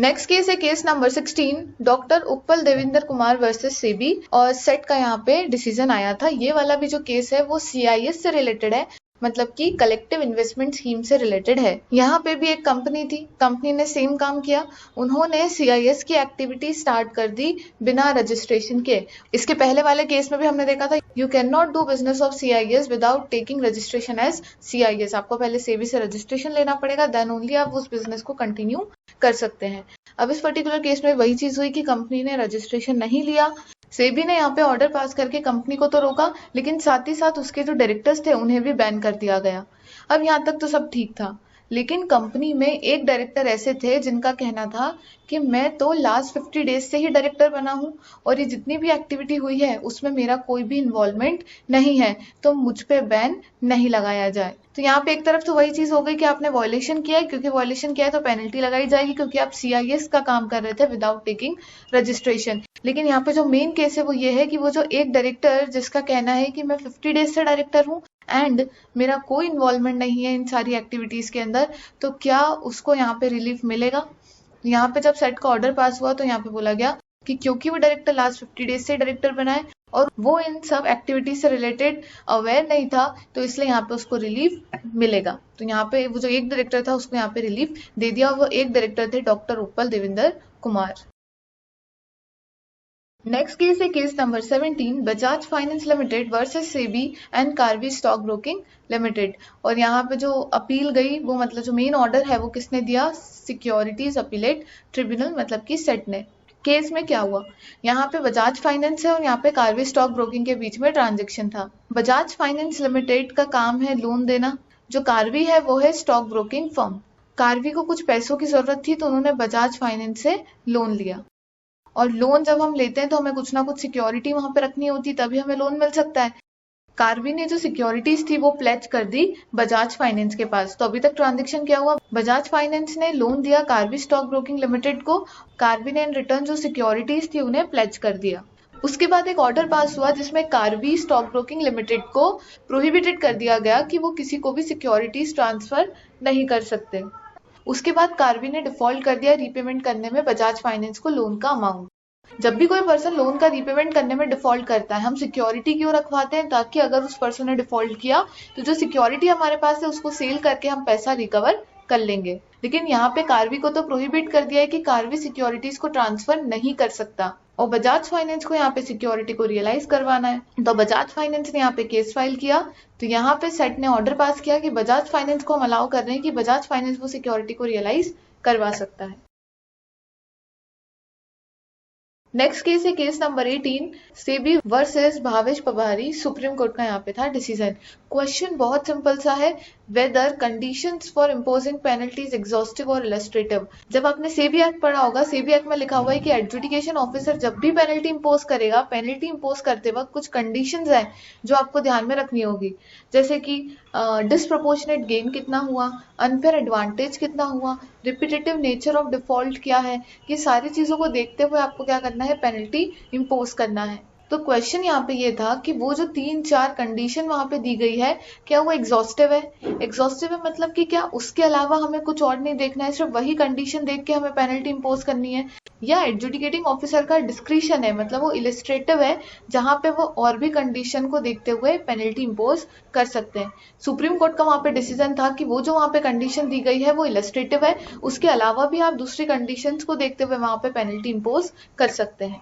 नेक्स्ट केस है case number 16, doctor Utpal Devendra Kumar versus SEBI, और सेट का यहाँ पे डिसीजन आया था। ये वाला भी जो केस है वो सीआईएस से रिलेटेड है, मतलब कि कलेक्टिव इन्वेस्टमेंट स्कीम से रिलेटेड है। यहाँ पे भी एक कंपनी थी, कंपनी ने सेम काम किया, उन्होंने सीआईएस की एक्टिविटी स्टार्ट कर दी बिना रजिस्ट्रेशन के। इसके पहले वाले केस में भी हमने देखा था you can not do business of CIS without taking registration as CIS. आपको पहले सेबी से रजिस्ट्रेशन लेना पड़ेगा, देन ओनली आप उस बिजनेस को कंटिन्यू कर सकते हैं। अब इस पर्टिकुलर केस में वही चीज हुई कि कंपनी ने रजिस्ट्रेशन नहीं लिया, सेबी ने यहाँ पे ऑर्डर पास करके कंपनी को तो रोका, लेकिन साथ ही साथ उसके जो डायरेक्टर्स थे उन्हें भी बैन कर दिया गया। अब यहाँ तक तो सब ठीक था, लेकिन कंपनी में एक डायरेक्टर ऐसे थे जिनका कहना था कि मैं तो लास्ट 50 डेज से ही डायरेक्टर बना हूँ और ये जितनी भी एक्टिविटी हुई है उसमें मेरा कोई भी इन्वॉल्वमेंट नहीं है, तो मुझ पे बैन नहीं लगाया जाए। तो यहाँ पे एक तरफ तो वही चीज हो गई कि आपने वॉयलेशन किया है, क्योंकि वॉयलेशन किया है तो पेनल्टी लगाई जाएगी, क्योंकि आप सीआईएस का काम कर रहे थे विदाउट टेकिंग रजिस्ट्रेशन। लेकिन यहाँ पे जो मेन केस है वो ये है कि वो जो एक डायरेक्टर जिसका कहना है कि मैं 50 डेज से डायरेक्टर हूँ एंड मेरा कोई इन्वॉल्वमेंट नहीं है इन सारी एक्टिविटीज के अंदर, तो क्या उसको यहाँ पे रिलीफ मिलेगा? यहाँ पे जब सेट का ऑर्डर पास हुआ तो यहाँ पे बोला गया कि क्योंकि वो डायरेक्टर लास्ट 50 डेज से डायरेक्टर बना है और वो इन सब एक्टिविटीज से रिलेटेड अवेयर नहीं था, तो इसलिए यहाँ पे उसको रिलीफ मिलेगा। तो यहाँ पे वो जो एक डायरेक्टर था उसको यहाँ पे रिलीफ दे दिया। वो एक डायरेक्टर थे doctor Utpal Devendra Kumar. Next case है case number 17, Bajaj finance limited versus SEBI and Karvy stock broking limited. और यहाँ पे जो अपील गई वो मतलब जो मेन ऑर्डर है वो किसने दिया? सिक्योरिटीज अपीलेट ट्रिब्यूनल, मतलब कि सेट ने। केस में क्या हुआ, यहाँ पे बजाज फाइनेंस है और यहाँ पे कार्वी स्टॉक ब्रोकिंग के बीच में ट्रांजेक्शन था। बजाज फाइनेंस लिमिटेड का काम है लोन देना, जो कार्वी है वो है स्टॉक ब्रोकिंग फर्म। कार्वी को कुछ पैसों की जरूरत थी तो उन्होंने बजाज फाइनेंस से लोन लिया, और लोन जब हम लेते हैं तो हमें कुछ ना कुछ सिक्योरिटी वहां पे रखनी होती, तभी हमें लोन मिल सकता है। कार्वी ने जो सिक्योरिटीज थी वो प्लेज कर दी बजाज फाइनेंस के पास। तो अभी तक ट्रांजेक्शन क्या हुआ, बजाज फाइनेंस ने लोन दिया कार्वी स्टॉक ब्रोकिंग लिमिटेड को, कार्वी ने इन रिटर्न जो सिक्योरिटीज थी उन्हें प्लेज कर दिया। उसके बाद एक ऑर्डर पास हुआ जिसमें कार्वी स्टॉक ब्रोकिंग लिमिटेड को प्रोहिबिटेड कर दिया गया कि वो किसी को भी सिक्योरिटीज ट्रांसफर नहीं कर सकते। उसके बाद कार्वी ने डिफॉल्ट कर दिया रीपेमेंट करने में बजाज फाइनेंस को लोन का अमाउंट। जब भी कोई पर्सन लोन का रीपेमेंट करने में डिफॉल्ट करता है, हम सिक्योरिटी क्यों रखवाते हैं? ताकि अगर उस पर्सन ने डिफॉल्ट किया तो जो सिक्योरिटी हमारे पास है उसको सेल करके हम पैसा रिकवर कर लेंगे। लेकिन यहाँ पे कार्वी को तो प्रोहिबिट कर दिया है कि कार्वी सिक्योरिटीज को ट्रांसफर नहीं कर सकता, और बजाज फाइनेंस को यहाँ पे सिक्योरिटी को रियलाइज करवाना है। तो बजाज फाइनेंस ने यहाँ पे केस फाइल किया, तो यहाँ पे सेट ने ऑर्डर पास किया कि बजाज फाइनेंस को हम अलाउ कर रहे हैं कि बजाज फाइनेंस वो सिक्योरिटी को रियलाइज करवा सकता है। नेक्स्ट केस है case number 18, SEBI versus Bhavesh Pabari, supreme court का यहाँ पे था डिसीजन। क्वेश्चन बहुत सिंपल सा है, whether conditions for imposing penalties exhaustive और इलस्ट्रेटिव। जब आपने सेबी एक्ट पढ़ा होगा, सेबी एक्ट में लिखा हुआ है कि एडजुडिकेशन ऑफिसर जब भी पेनल्टी इंपोज करेगा, पेनल्टी इंपोज करते वक्त कुछ कंडीशंस हैं जो आपको ध्यान में रखनी होगी, जैसे कि डिसप्रोपोर्शनेट गेन कितना हुआ, अनफेयर एडवांटेज कितना हुआ, रिपीटेटिव नेचर ऑफ डिफॉल्ट क्या है। ये सारी चीजों को देखते हुए आपको क्या करना है, पेनल्टी इंपोज करना है। तो क्वेश्चन यहाँ पे ये था कि वो जो 3-4 कंडीशन वहां पे दी गई है, क्या वो एग्जॉस्टिव है? एग्जॉस्टिव है मतलब कि क्या उसके अलावा हमें कुछ और नहीं देखना है, सिर्फ वही कंडीशन देख के हमें पेनल्टी इंपोज करनी है? या एडजुडिकेटिंग ऑफिसर का डिस्क्रिशन है, मतलब वो इलिस्ट्रेटिव है, जहां पे वो और भी कंडीशन को देखते हुए पेनल्टी इंपोज कर सकते हैं। सुप्रीम कोर्ट का वहां पे डिसीजन था कि वो जो वहां पे कंडीशन दी गई है वो इलिस्ट्रेटिव है, उसके अलावा भी आप दूसरी कंडीशंस को देखते हुए वहां पे पेनल्टी इंपोज कर सकते हैं।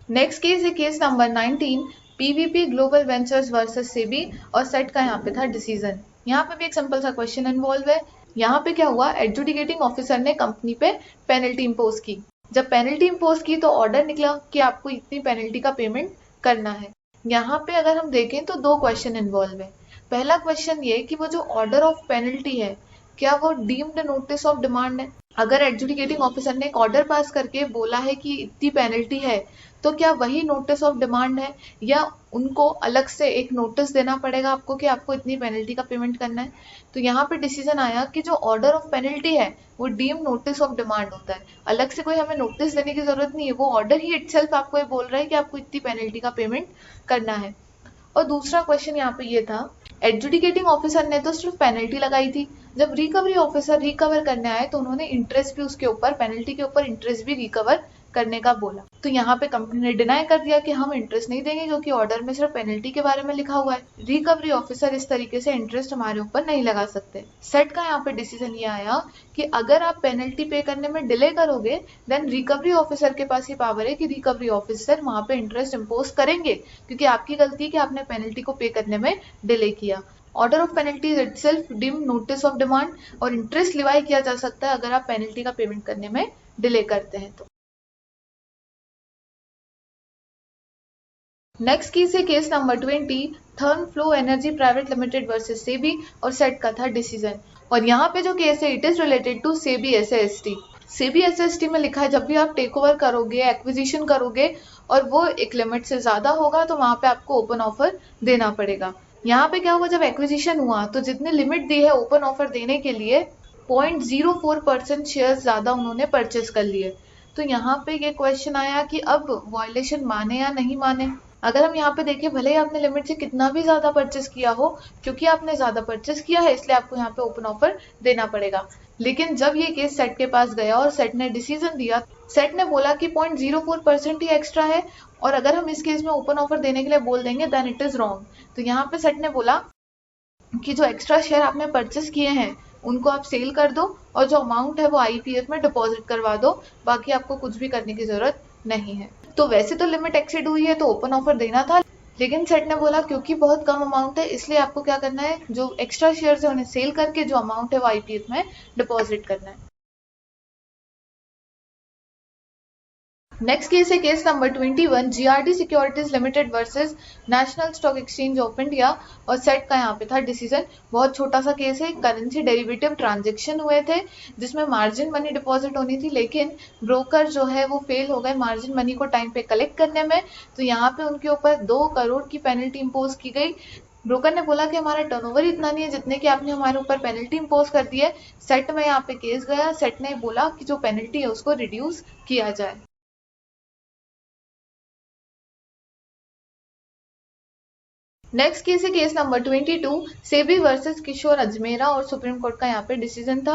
नेक्स्ट केस है case number 19, PVP global ventures versus SEBI, और सेट का यहाँ पे था डिसीजन। यहाँ पे भी एक सिंपल सा क्वेश्चन इन्वॉल्व है। यहाँ पे क्या हुआ, एडजुडिकेटिंग ऑफिसर ने कंपनी पे पेनल्टी इंपोज की। जब पेनल्टी इंपोज की तो ऑर्डर निकला कि आपको इतनी पेनल्टी का पेमेंट करना है। यहाँ पे अगर हम देखें तो 2 क्वेश्चन इन्वॉल्व है। पहला क्वेश्चन ये कि वो जो ऑर्डर ऑफ पेनल्टी है, क्या वो डीम्ड नोटिस ऑफ डिमांड है? अगर एडजुडिकेटिंग ऑफिसर ने एक ऑर्डर पास करके बोला है कि इतनी पेनल्टी है, तो क्या वही नोटिस ऑफ डिमांड है, या उनको अलग से एक नोटिस देना पड़ेगा आपको कि आपको इतनी पेनल्टी का पेमेंट करना है? तो यहाँ पे डिसीजन आया कि जो ऑर्डर ऑफ पेनल्टी है वो डीम नोटिस ऑफ डिमांड होता है, अलग से कोई हमें नोटिस देने की जरूरत नहीं है, वो ऑर्डर ही इटसेल्फ आपको ये बोल रहा है कि आपको इतनी पेनल्टी का पेमेंट करना है। और दूसरा क्वेश्चन यहाँ पे ये था, एडजुडिकेटिंग ऑफिसर ने तो सिर्फ पेनल्टी लगाई थी, जब रिकवरी ऑफिसर रिकवर करने आए तो उन्होंने इंटरेस्ट भी उसके ऊपर, पेनल्टी के ऊपर इंटरेस्ट भी रिकवर करने का बोला। तो यहाँ पे कंपनी ने डिनाई कर दिया कि हम इंटरेस्ट नहीं देंगे क्योंकि ऑर्डर में सिर्फ पेनल्टी के बारे में लिखा हुआ है। रिकवरी ऑफिसर इस तरीके से इंटरेस्ट हमारे ऊपर नहीं लगा सकते। सेट का यहाँ पे डिसीजन ये आया कि अगर आप पेनल्टी पे करने में डिले करोगे देन रिकवरी ऑफिसर के पास ये पावर है कि रिकवरी ऑफिसर वहां पे इंटरेस्ट इम्पोज करेंगे, क्योंकि आपकी गलती है कि आपने पेनल्टी को पे करने में डिले किया। Order of penalty is itself deemed notice of demand, और इंटरेस्ट लिवाई किया जा सकता है अगर आप पेनल्टी का पेमेंट करने में डिले करते हैं तो। नेक्स्ट केस है case number 20, Thurn flow energy private limited versus SEBI, और सेट का था डिसीजन। और यहाँ पे जो केस है it is related to SEBI SAST. SEBI SAST में लिखा है जब भी आप टेक ओवर करोगे, एक्विजिशन करोगे और वो एक लिमिट से ज्यादा होगा तो वहां पे आपको ओपन ऑफर देना पड़ेगा। यहाँ पे क्या हुआ, जब एक्विजिशन हुआ तो जितनी लिमिट दी है ओपन ऑफर देने के लिए 0.04% शेयर ज्यादा उन्होंने परचेस कर लिए। तो यहाँ पे ये क्वेश्चन आया कि अब वायलेशन माने या नहीं माने। अगर हम यहाँ पे देखें, भले ही आपने लिमिट से कितना भी ज्यादा परचेस किया हो, क्योंकि आपने ज्यादा परचेस किया है इसलिए आपको यहाँ पे ओपन ऑफर देना पड़ेगा। लेकिन जब ये केस सेट के पास गया और सेट ने डिसीजन दिया, सेट ने बोला कि 0.04% ही एक्स्ट्रा है और अगर हम इस केस में ओपन ऑफर देने के लिए बोल देंगे देन इट इज रॉन्ग। तो यहाँ पे सेट ने बोला कि जो एक्स्ट्रा शेयर आपने परचेस किए हैं उनको आप सेल कर दो और जो अमाउंट है वो आईपीएफ में डिपॉजिट करवा दो, बाकी आपको कुछ भी करने की जरूरत नहीं है। तो वैसे तो लिमिट एक्सीड हुई है तो ओपन ऑफर देना था, लेकिन सेट ने बोला क्योंकि बहुत कम अमाउंट है इसलिए आपको क्या करना है, जो एक्स्ट्रा शेयर्स है उन्हें सेल करके जो अमाउंट है वो आईपीएफ में डिपॉजिट करना है। नेक्स्ट केस है case number 21, GRD securities limited versus national stock exchange of India, और सेट का यहाँ पे था डिसीजन। बहुत छोटा सा केस है, करेंसी डेरिवेटिव ट्रांजेक्शन हुए थे जिसमें मार्जिन मनी डिपॉजिट होनी थी, लेकिन ब्रोकर जो है वो फेल हो गए मार्जिन मनी को टाइम पे कलेक्ट करने में। तो यहाँ पे उनके ऊपर 2 करोड़ की पेनल्टी इम्पोज की गई। ब्रोकर ने बोला कि हमारा टर्नओवर इतना नहीं है जितने की आपने हमारे ऊपर पेनल्टी इम्पोज कर दी है। सेट में यहाँ पे केस गया, सेट ने बोला कि जो पेनल्टी है उसको रिड्यूस किया जाए। नेक्स्ट केस है केस नंबर 22, सेबी वर्सेस किशोर अजमेरा, और सुप्रीम कोर्ट का यहाँ पे डिसीजन था।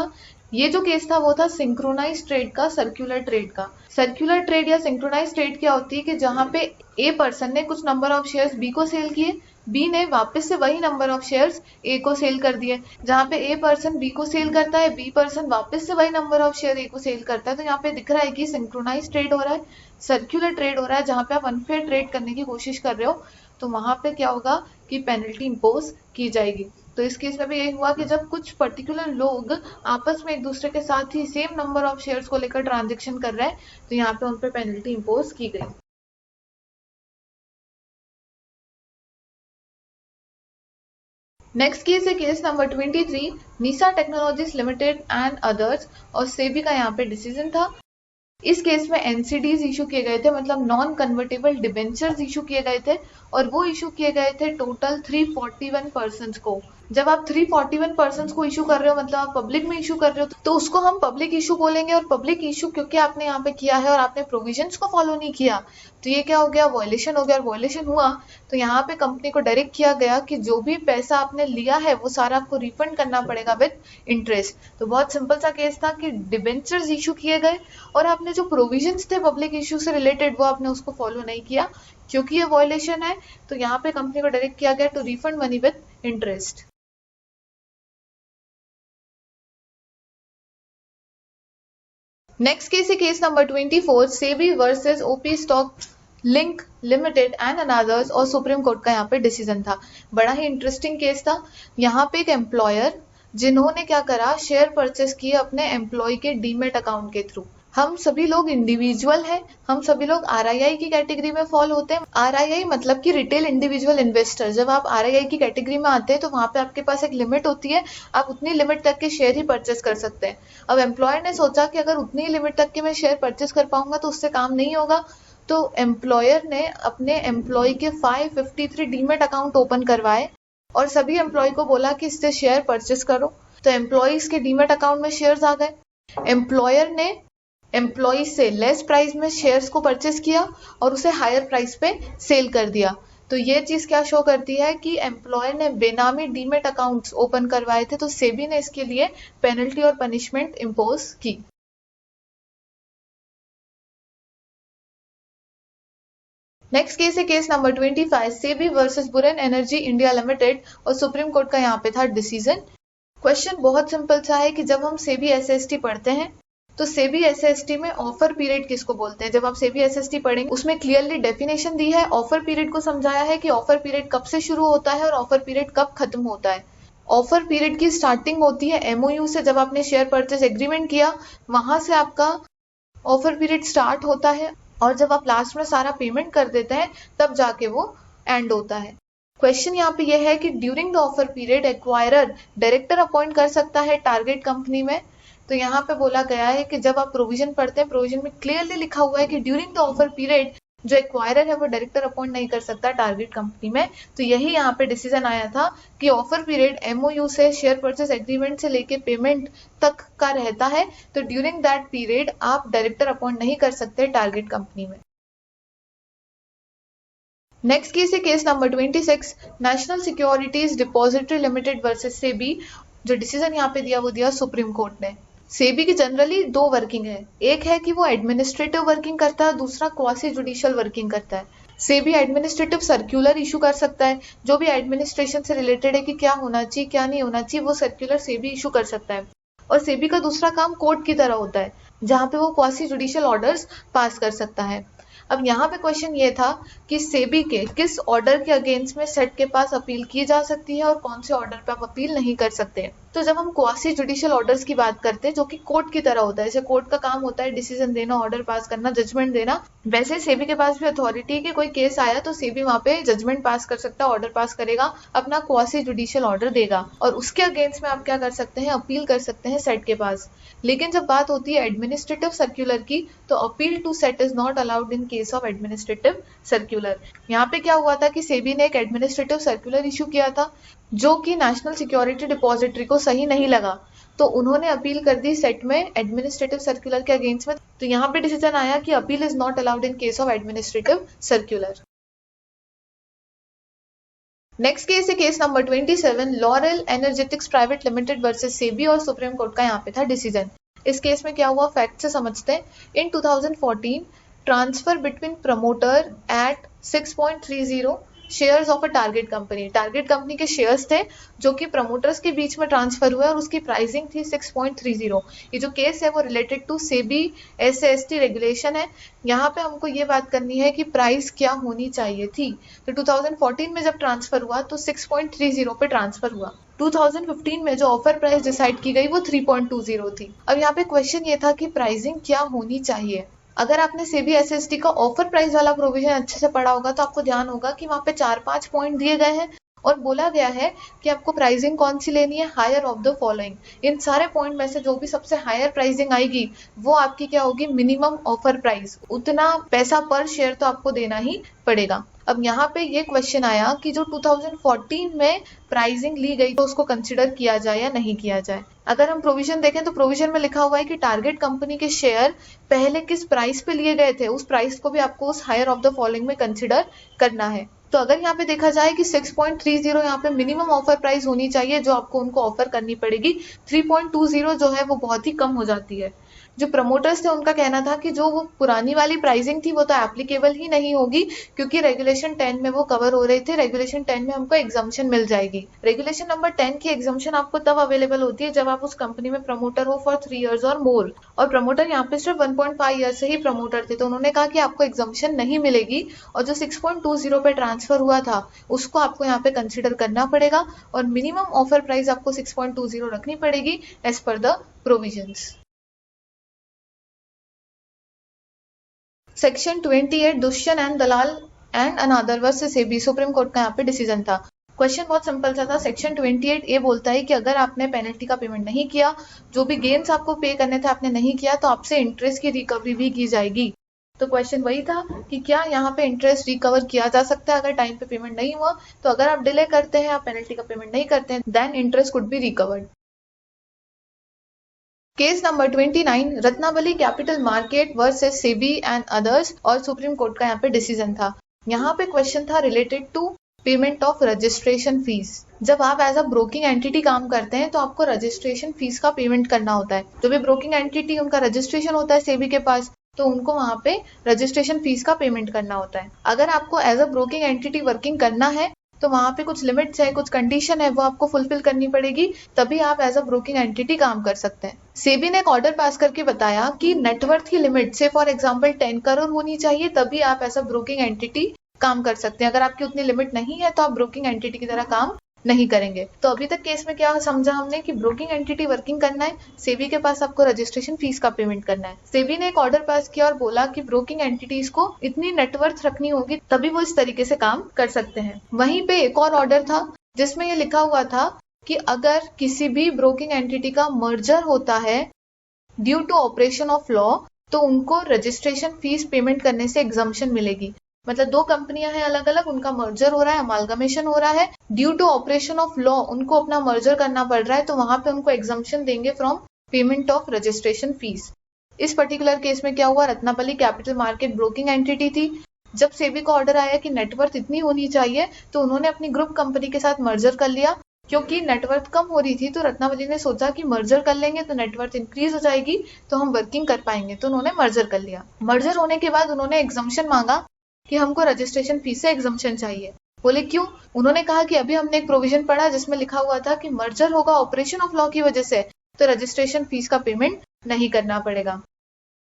ये जो केस था वो था सिंक्रोनाइज ट्रेड का, सर्कुलर ट्रेड का। सर्कुलर ट्रेड या सिंक्रोनाइज ट्रेड क्या होती है कि जहाँ पे ए पर्सन ने कुछ नंबर ऑफ शेयर्स बी को सेल किए, बी ने वापस से वही नंबर ऑफ शेयर्स ए को सेल कर दिए। जहाँ पे ए पर्सन बी को सेल करता है, बी पर्सन वापस से वही नंबर ऑफ शेयर ए को सेल करता है। तो यहाँ पे दिख रहा है कि सिंक्रोनाइज ट्रेड हो रहा है, सर्कुलर ट्रेड हो रहा है, जहाँ पे आप अनफेयर ट्रेड करने की कोशिश कर रहे हो तो वहां पे क्या होगा कि पेनल्टी इम्पोज की जाएगी। तो इस केस में भी यही हुआ कि जब कुछ पर्टिकुलर लोग आपस में एक दूसरे के साथ ही सेम नंबर ऑफ शेयर्स को लेकर ट्रांजेक्शन कर रहे हैं तो यहाँ पे उन पर पेनल्टी इम्पोज की गई। नेक्स्ट केस है case number 23, NISA technologies limited and others, और सेबी का यहाँ पे डिसीजन था। इस केस में एनसीडीज इशू किए गए थे, मतलब नॉन कन्वर्टेबल डिबेंचर्स इशू किए गए थे, और वो इशू किए गए थे टोटल 341 पर्सन को। जब आप 341 पर्सन को इशू कर रहे हो मतलब आप पब्लिक में इशू कर रहे हो तो उसको हम पब्लिक इशू बोलेंगे। और पब्लिक इशू क्योंकि आपने यहाँ पे किया है और आपने प्रोविजंस को फॉलो नहीं किया तो ये क्या हो गया, वॉयलेशन हो गया। और वॉयलेशन हुआ तो यहाँ पे कंपनी को डायरेक्ट किया गया कि जो भी पैसा आपने लिया है वो सारा आपको रिफंड करना पड़ेगा विद इंटरेस्ट। तो बहुत सिंपल सा केस था कि डिबेंचर्स इशू किए गए और आपने जो प्रोविजंस थे पब्लिक इशू से रिलेटेड वो आपने उसको फॉलो नहीं किया, क्योंकि ये वॉयलेशन है तो यहाँ पे कंपनी को डायरेक्ट किया गया to refund money with interest. Next case है case number 24, SEBI versus OP stock link limited and others, और सुप्रीम कोर्ट का यहाँ पे डिसीजन था। बड़ा ही इंटरेस्टिंग केस था। यहाँ पे एक एम्प्लॉयर जिन्होंने क्या करा, शेयर परचेस किए अपने एम्प्लॉय के डीमेट अकाउंट के थ्रू। हम सभी लोग इंडिविजुअल हैं, हम सभी लोग आरआईआई की कैटेगरी में फॉल होते हैं। आरआईआई मतलब कि रिटेल इंडिविजुअल इन्वेस्टर। जब आप आरआईआई की कैटेगरी में आते हैं तो वहां पे आपके पास एक लिमिट होती है, आप उतनी लिमिट तक के शेयर ही परचेस कर सकते हैं। अब एम्प्लॉयर ने सोचा कि अगर उतनी लिमिट तक के मैं शेयर परचेस कर पाऊंगा तो उससे काम नहीं होगा, तो एम्प्लॉयर ने अपने एम्प्लॉय के 553 डीमेट अकाउंट ओपन करवाए और सभी एम्प्लॉय को बोला कि इससे शेयर परचेस करो। तो एम्प्लॉयज के डीमेट अकाउंट में शेयर्स आ गए। एम्प्लॉयर ने एम्प्लॉय से लेस प्राइस में शेयर्स को परचेस किया और उसे हायर प्राइस पे सेल कर दिया। तो ये चीज क्या शो करती है कि एम्प्लॉयर ने बेनामी डीमेट अकाउंट्स ओपन करवाए थे, तो सेबी ने इसके लिए पेनल्टी और पनिशमेंट इम्पोज की। नेक्स्ट केस है case number 25, SEBI versus Buren energy India limited, और सुप्रीम कोर्ट का यहाँ पे था डिसीजन। क्वेश्चन बहुत सिंपल सा है कि जब हम सेबी एसएसटी पढ़ते हैं तो सेबी एसएसटी में ऑफर पीरियड किसको बोलते हैं। जब आप सेबी एसएसटी पढ़ेंगे उसमें क्लियरली डेफिनेशन दी है, ऑफर पीरियड को समझाया है कि ऑफर पीरियड कब से शुरू होता है और ऑफर पीरियड कब खत्म होता है। ऑफर पीरियड की स्टार्टिंग होती है एमओयू से, जब आपने शेयर परचेस एग्रीमेंट किया वहां से आपका ऑफर पीरियड स्टार्ट होता है, और जब आप लास्ट में सारा पेमेंट कर देते हैं तब जाके वो एंड होता है। क्वेश्चन यहाँ पे यह है कि during the offer period acquirer director appoint कर सकता है टारगेट कंपनी में। तो यहाँ पे बोला गया है कि जब आप प्रोविजन पढ़ते हैं, प्रोविजन में क्लियरली लिखा हुआ है कि ड्यूरिंग द ऑफर पीरियड जो एक्वायरर है वो डायरेक्टर अपॉइंट नहीं कर सकता टारगेट कंपनी में। तो यही यहाँ पे डिसीजन आया था कि ऑफर पीरियड एमओयू से शेयर परचेस एग्रीमेंट से लेके पेमेंट तक का रहता है, तो ड्यूरिंग दैट पीरियड आप डायरेक्टर अपॉइंट नहीं कर सकते टारगेट कंपनी में। नेक्स्ट केस है case number 26, national securities depository limited versus SEBI. जो डिसीजन यहाँ पे दिया वो दिया सुप्रीम कोर्ट ने। सेबी की जनरली दो वर्किंग है, एक है कि वो एडमिनिस्ट्रेटिव वर्किंग करता है, दूसरा क्वासी जुडिशियल वर्किंग करता है। सेबी एडमिनिस्ट्रेटिव सर्क्यूलर इशू कर सकता है, जो भी एडमिनिस्ट्रेशन से रिलेटेड है कि क्या होना चाहिए क्या नहीं होना चाहिए, वो सर्क्यूलर सेबी इशू कर सकता है। और सेबी का दूसरा काम कोर्ट की तरह होता है, जहाँ पे वो क्वासी जुडिशियल ऑर्डर्स पास कर सकता है। अब यहाँ पे क्वेश्चन ये था कि सेबी के किस ऑर्डर के अगेंस्ट में सेट के पास अपील की जा सकती है और कौन से ऑर्डर पे आप अपील नहीं कर सकते। तो जब हम क्वासी जुडिशियल ऑर्डर्स की बात करते हैं जो कि कोर्ट की तरह होता है, जैसे कोर्ट का काम होता है डिसीजन देना, ऑर्डर पास करना, जजमेंट देना, वैसे सेबी के पास भी अथॉरिटी है कि कोई केस आया तो सेबी वहां पे जजमेंट पास कर सकता है, ऑर्डर पास करेगा, अपना क्वासी जुडिशियल ऑर्डर देगा, और उसके अगेंस्ट में आप क्या कर सकते हैं, अपील कर सकते हैं सेट के पास। लेकिन जब बात होती है एडमिनिस्ट्रेटिव सर्क्यूलर की, तो appeal to SAT is not allowed in case of administrative circular. यहाँ पे क्या हुआ था कि सेबी ने एक एडमिनिस्ट्रेटिव सर्क्यूलर इशू किया था जो कि नेशनल सिक्योरिटी डिपॉजिटरी को सही नहीं लगा, तो उन्होंने अपील कर दी सेट में एडमिनिस्ट्रेटिव सर्क्यूलर के अगेंस्ट में। तो यहाँ पे डिसीजन आया कि appeal is not allowed in case of administrative circular. Next case है case number 27, Laurel energetics private limited versus SEBI, और सुप्रीम कोर्ट का यहाँ पे था डिसीजन। इस केस में क्या हुआ फैक्ट से समझते हैं। In 2014 transfer between promoter at 6.30 shares of a target company. Target company के शेयर्स थे जो कि प्रमोटर्स के बीच में ट्रांसफर हुआ और उसकी प्राइसिंग थी 6.30। ये जो केस है वो related to SEBI SST regulation है। यहाँ पे हमको ये बात करनी है कि प्राइस क्या होनी चाहिए थी। तो 2014 में जब ट्रांसफर हुआ तो 6.30 पे ट्रांसफर हुआ। 2015 में जो ऑफर प्राइस डिसाइड की गई वो 3.20 थी। अब यहाँ पे क्वेश्चन ये था कि प्राइसिंग क्या होनी चाहिए। अगर आपने सेबी एसएसटी का ऑफर प्राइस वाला प्रोविजन अच्छे से पढ़ा होगा तो आपको ध्यान होगा कि वहां पे 4-5 पॉइंट दिए गए हैं और बोला गया है कि आपको प्राइसिंग कौन सी लेनी है, हायर ऑफ द फॉलोइंग। इन सारे पॉइंट में से जो भी सबसे हायर प्राइसिंग आएगी वो आपकी क्या होगी, मिनिमम ऑफर प्राइस। उतना पैसा पर शेयर तो आपको देना ही पड़ेगा। अब यहाँ पे ये क्वेश्चन आया कि जो 2014 में प्राइसिंग ली गई तो उसको कंसिडर किया जाए या नहीं किया जाए। अगर हम प्रोविजन देखें तो प्रोविजन में लिखा हुआ है कि टारगेट कंपनी के शेयर पहले किस प्राइस पे लिए गए थे उस प्राइस को भी आपको उस हायर ऑफ द फॉलोइंग में कंसिडर करना है। तो अगर यहाँ पे देखा जाए कि 6.30 यहाँ पे मिनिमम ऑफर प्राइस होनी चाहिए जो आपको उनको ऑफर करनी पड़ेगी, 3.20 जो है वो बहुत ही कम हो जाती है। जो प्रमोटर्स थे उनका कहना था कि जो वो पुरानी वाली प्राइसिंग थी वो तो एप्लीकेबल ही नहीं होगी क्योंकि रेगुलेशन 10 में वो कवर हो रहे थे। रेगुलेशन 10 में हमको एग्जाम्पशन मिल जाएगी। रेगुलेशन नंबर 10 की एग्जाम्पशन आपको तब अवेलेबल होती है जब आप उस कंपनी में प्रमोटर हो फॉर 3 इयर्स और मोर, और प्रमोटर यहाँ पे सिर्फ 1.5 ईयर से ही प्रमोटर थे, तो उन्होंने कहा कि आपको एग्जाम्पशन नहीं मिलेगी और जो 6.20 पे ट्रांसफर हुआ था उसको आपको यहाँ पे कंसिडर करना पड़ेगा और मिनिमम ऑफर प्राइस आपको 6.20 रखनी पड़ेगी as per the provisions. Section 28 Dushyant and Dalal and another versus SEBI, Supreme court का यहाँ पे डिसीजन था। क्वेश्चन बहुत सिंपल सा था। सेक्शन 28 ये बोलता है कि अगर आपने पेनल्टी का पेमेंट नहीं किया, जो भी गेन्स आपको पे करने थे आपने नहीं किया, तो आपसे इंटरेस्ट की रिकवरी भी की जाएगी। तो क्वेश्चन वही था कि क्या यहाँ पे इंटरेस्ट रिकवर किया जा सकता है अगर टाइम पे पेमेंट नहीं हुआ। तो अगर आप डिले करते हैं, आप पेनल्टी का पेमेंट नहीं करते हैं, then interest could be recovered. Case number 29 Ratnavali Capital Market versus SEBI and others, और सुप्रीम कोर्ट का यहाँ पे डिसीजन था। यहाँ पे क्वेश्चन था related to payment of registration fees. जब आप एज अ ब्रोकिंग एंटिटी काम करते हैं तो आपको रजिस्ट्रेशन फीस का पेमेंट करना होता है। जो भी ब्रोकिंग एंटिटी उनका रजिस्ट्रेशन होता है सेबी के पास, तो उनको वहां पे रजिस्ट्रेशन फीस का पेमेंट करना होता है। अगर आपको as a broking entity working करना है तो वहां पे कुछ लिमिट्स है, कुछ कंडीशन है, वो आपको फुलफिल करनी पड़ेगी, तभी आप एज अ ब्रोकिंग एंटिटी काम कर सकते हैं। सेबी ने एक ऑर्डर पास करके बताया कि नेटवर्थ की लिमिट से फॉर एग्जांपल 10 करोड़ होनी चाहिए, तभी आप एज अ ब्रोकिंग एंटिटी काम कर सकते हैं। अगर आपकी उतनी लिमिट नहीं है तो आप ब्रोकिंग एंटिटी की तरह काम नहीं करेंगे। तो अभी तक केस में क्या समझा हमने कि ब्रोकिंग एंटिटी वर्किंग करना है, सेबी के पास आपको रजिस्ट्रेशन फीस का पेमेंट करना है। सेबी ने एक ऑर्डर पास किया और बोला कि ब्रोकिंग एंटिटीज को इतनी नेटवर्थ रखनी होगी, तभी वो इस तरीके से काम कर सकते हैं। वहीं पे एक और ऑर्डर था जिसमें ये लिखा हुआ था कि अगर किसी भी ब्रोकिंग एंटिटी का मर्जर होता है due to operation of law, तो उनको रजिस्ट्रेशन फीस पेमेंट करने से एग्जम्पशन मिलेगी। मतलब दो कंपनियां हैं अलग अलग, उनका मर्जर हो रहा है, अमालगमेशन हो रहा है, due to operation of law उनको अपना मर्जर करना पड़ रहा है, तो वहां पे उनको एग्जम्पशन देंगे from payment of registration fees. इस पर्टिकुलर केस में क्या हुआ, रत्नापली कैपिटल मार्केट ब्रोकिंग एंटिटी थी। जब सेबी का ऑर्डर आया कि नेटवर्थ इतनी होनी चाहिए, तो उन्होंने अपनी ग्रुप कंपनी के साथ मर्जर कर लिया। क्योंकि नेटवर्थ कम हो रही थी तो रत्नावली ने सोचा कि मर्जर कर लेंगे तो नेटवर्थ इंक्रीज हो जाएगी, तो हम वर्किंग कर पाएंगे, तो उन्होंने मर्जर कर लिया। मर्जर होने के बाद उन्होंने एग्जम्पशन मांगा कि हमको रजिस्ट्रेशन फीस से एग्जम्पशन चाहिए। बोले क्यों? उन्होंने कहा कि अभी हमने एक प्रोविजन पढ़ा जिसमें लिखा हुआ था कि मर्जर होगा ऑपरेशन ऑफ लॉ की वजह से, तो रजिस्ट्रेशन फीस का पेमेंट नहीं करना पड़ेगा।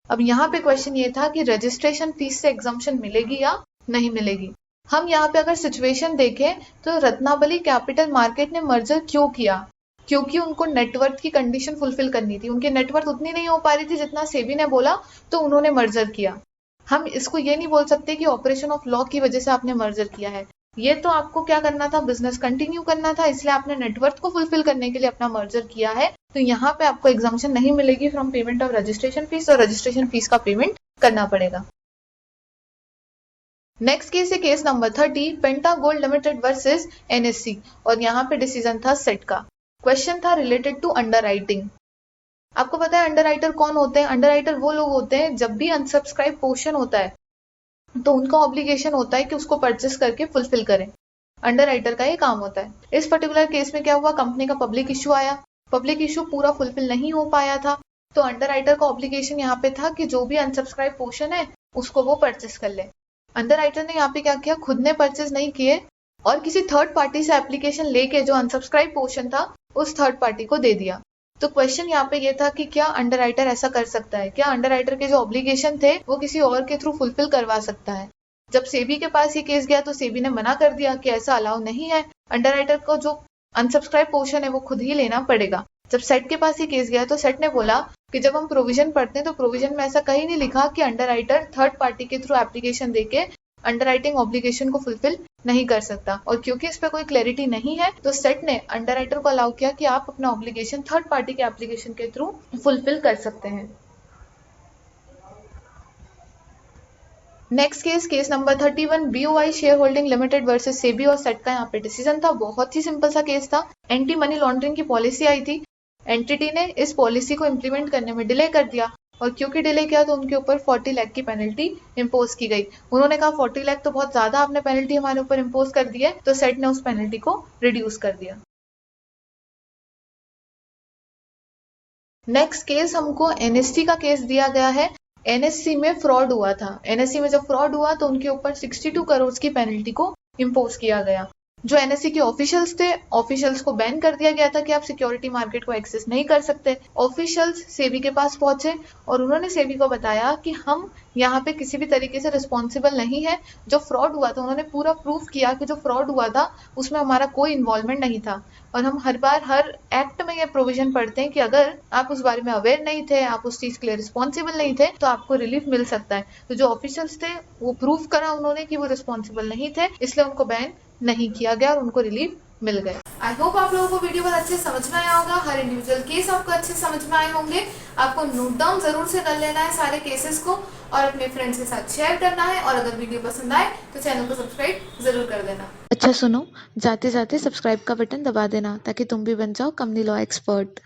अब यहाँ पे क्वेश्चन ये था कि रजिस्ट्रेशन फीस से एग्जम्पशन मिलेगी या नहीं मिलेगी। हम यहाँ पे अगर सिचुएशन देखें तो रत्नावली कैपिटल मार्केट ने मर्जर क्यों किया? क्योंकि उनको नेटवर्थ की कंडीशन फुलफिल करनी थी, उनकी नेटवर्थ उतनी नहीं हो पा रही थी जितना सेबी ने बोला, तो उन्होंने मर्जर किया। हम इसको ये नहीं बोल सकते कि ऑपरेशन ऑफ लॉ की वजह से आपने मर्जर किया है। ये तो आपको क्या करना था, बिजनेस कंटिन्यू करना था, इसलिए आपने नेटवर्थ को फुलफिल करने के लिए अपना मर्जर किया है। तो यहाँ पे आपको एग्जाम्पशन नहीं मिलेगी from payment of registration fees, और रजिस्ट्रेशन फीस का पेमेंट करना पड़ेगा। नेक्स्ट केस है केस नंबर 30, पेंटा गोल्ड लिमिटेड वर्सेस एनएससी, और यहाँ पे डिसीजन था सेट का। क्वेश्चन था रिलेटेड टू अंडरराइटिंग। आपको पता है अंडरराइटर कौन होते हैं? अंडरराइटर वो लोग होते हैं जब भी अनसब्सक्राइब पोर्शन होता है तो उनका ऑब्लिगेशन होता है कि उसको परचेस करके फुलफिल करें। अंडरराइटर का ये काम होता है। इस पर्टिकुलर केस में क्या हुआ, कंपनी का पब्लिक इशू आया, पब्लिक इशू पूरा फुलफिल नहीं हो पाया था, तो अंडरराइटर का ऑब्लिगेशन यहाँ पे था कि जो भी अनसब्सक्राइब पोर्शन है उसको वो परचेस कर ले। अंडरराइटर ने यहाँ पे क्या किया, खुद ने परचेज नहीं किए और किसी थर्ड पार्टी से एप्लीकेशन लेके जो अनसब्सक्राइब पोर्शन था उस थर्ड पार्टी को दे दिया। तो क्वेश्चन यहाँ पे ये था कि क्या अंडरराइटर ऐसा कर सकता है? क्या अंडरराइटर के जो ऑब्लिगेशन थे वो किसी और के थ्रू फुलफिल करवा सकता है? जब सेबी के पास ये केस गया तो सेबी ने मना कर दिया कि ऐसा अलाउ नहीं है, अंडरराइटर को जो अनसब्सक्राइब पोर्शन है वो खुद ही लेना पड़ेगा। जब सेट के पास ये केस गया तो सेट ने बोला कि जब हम प्रोविजन पढ़ते हैं तो प्रोविजन में ऐसा कहीं नहीं लिखा कि अंडरराइटर थर्ड पार्टी के थ्रू एप्लीकेशन देके अंडरराइटिंग ऑब्लिगेशन को फुलफिल नहीं कर सकता। और क्योंकि इस पे कोई क्लैरिटी नहीं है तो सेट ने अंडरराइटर को अलाउ किया कि आप अपना ऑब्लिगेशन थर्ड पार्टी के एप्लीकेशन के थ्रू फुलफिल कर सकते हैं। Next case, case number 31, BOI share holding limited versus SEBI, और सेट का यहाँ पे डिसीजन था। बहुत ही सिंपल सा केस था। एंटी मनी लॉन्ड्रिंग की पॉलिसी आई थी, एंटिटी ने इस पॉलिसी को इम्प्लीमेंट करने में डिले कर दिया, और क्योंकि डिले किया तो उनके ऊपर 40 लाख की पेनल्टी इम्पोज की गई। उन्होंने कहा 40 लाख तो बहुत ज्यादा आपने पेनल्टी हमारे ऊपर इम्पोज कर दी है, तो सेट ने उस पेनल्टी को रिड्यूस कर दिया। नेक्स्ट केस हमको एनएससी का केस दिया गया है। एनएससी में फ्रॉड हुआ था। एनएससी में जब फ्रॉड हुआ तो उनके ऊपर 62 करोड़ की पेनल्टी को इम्पोज किया गया। जो एनएससी के ऑफिशियल्स थे, ऑफिशियल्स को बैन कर दिया गया था कि आप सिक्योरिटी मार्केट को एक्सेस नहीं कर सकते। ऑफिशियल्स सेबी के पास पहुंचे और उन्होंने सेबी को बताया कि हम यहाँ पे किसी भी तरीके से रिस्पॉन्सिबल नहीं है। जो फ्रॉड हुआ था उन्होंने पूरा प्रूफ किया कि जो फ्रॉड हुआ था उसमें हमारा कोई इन्वॉल्वमेंट नहीं था। और हम हर बार हर एक्ट में ये प्रोविजन पढ़ते हैं कि अगर आप उस बारे में अवेयर नहीं थे, आप उस चीज के लिए रिस्पॉन्सिबल नहीं थे, तो आपको रिलीफ मिल सकता है। तो जो ऑफिशियल्स थे वो प्रूफ करा उन्होंने कि वो रिस्पॉन्सिबल नहीं थे, इसलिए उनको बैन नहीं किया गया और उनको रिलीफ मिल गए। आई होप आप लोगों को वीडियो बहुत अच्छे समझ में आया होगा। हर इंडिविजुअल केस आपको अच्छे समझ में आए होंगे। आपको नोट डाउन जरूर से कर लेना है सारे केसेस को और अपने फ्रेंड्स के साथ शेयर करना है। और अगर वीडियो पसंद आए तो चैनल को सब्सक्राइब जरूर कर देना। अच्छा सुनो, जाते जाते सब्सक्राइब का बटन दबा देना ताकि तुम भी बन जाओ कंपनी लॉ एक्सपर्ट।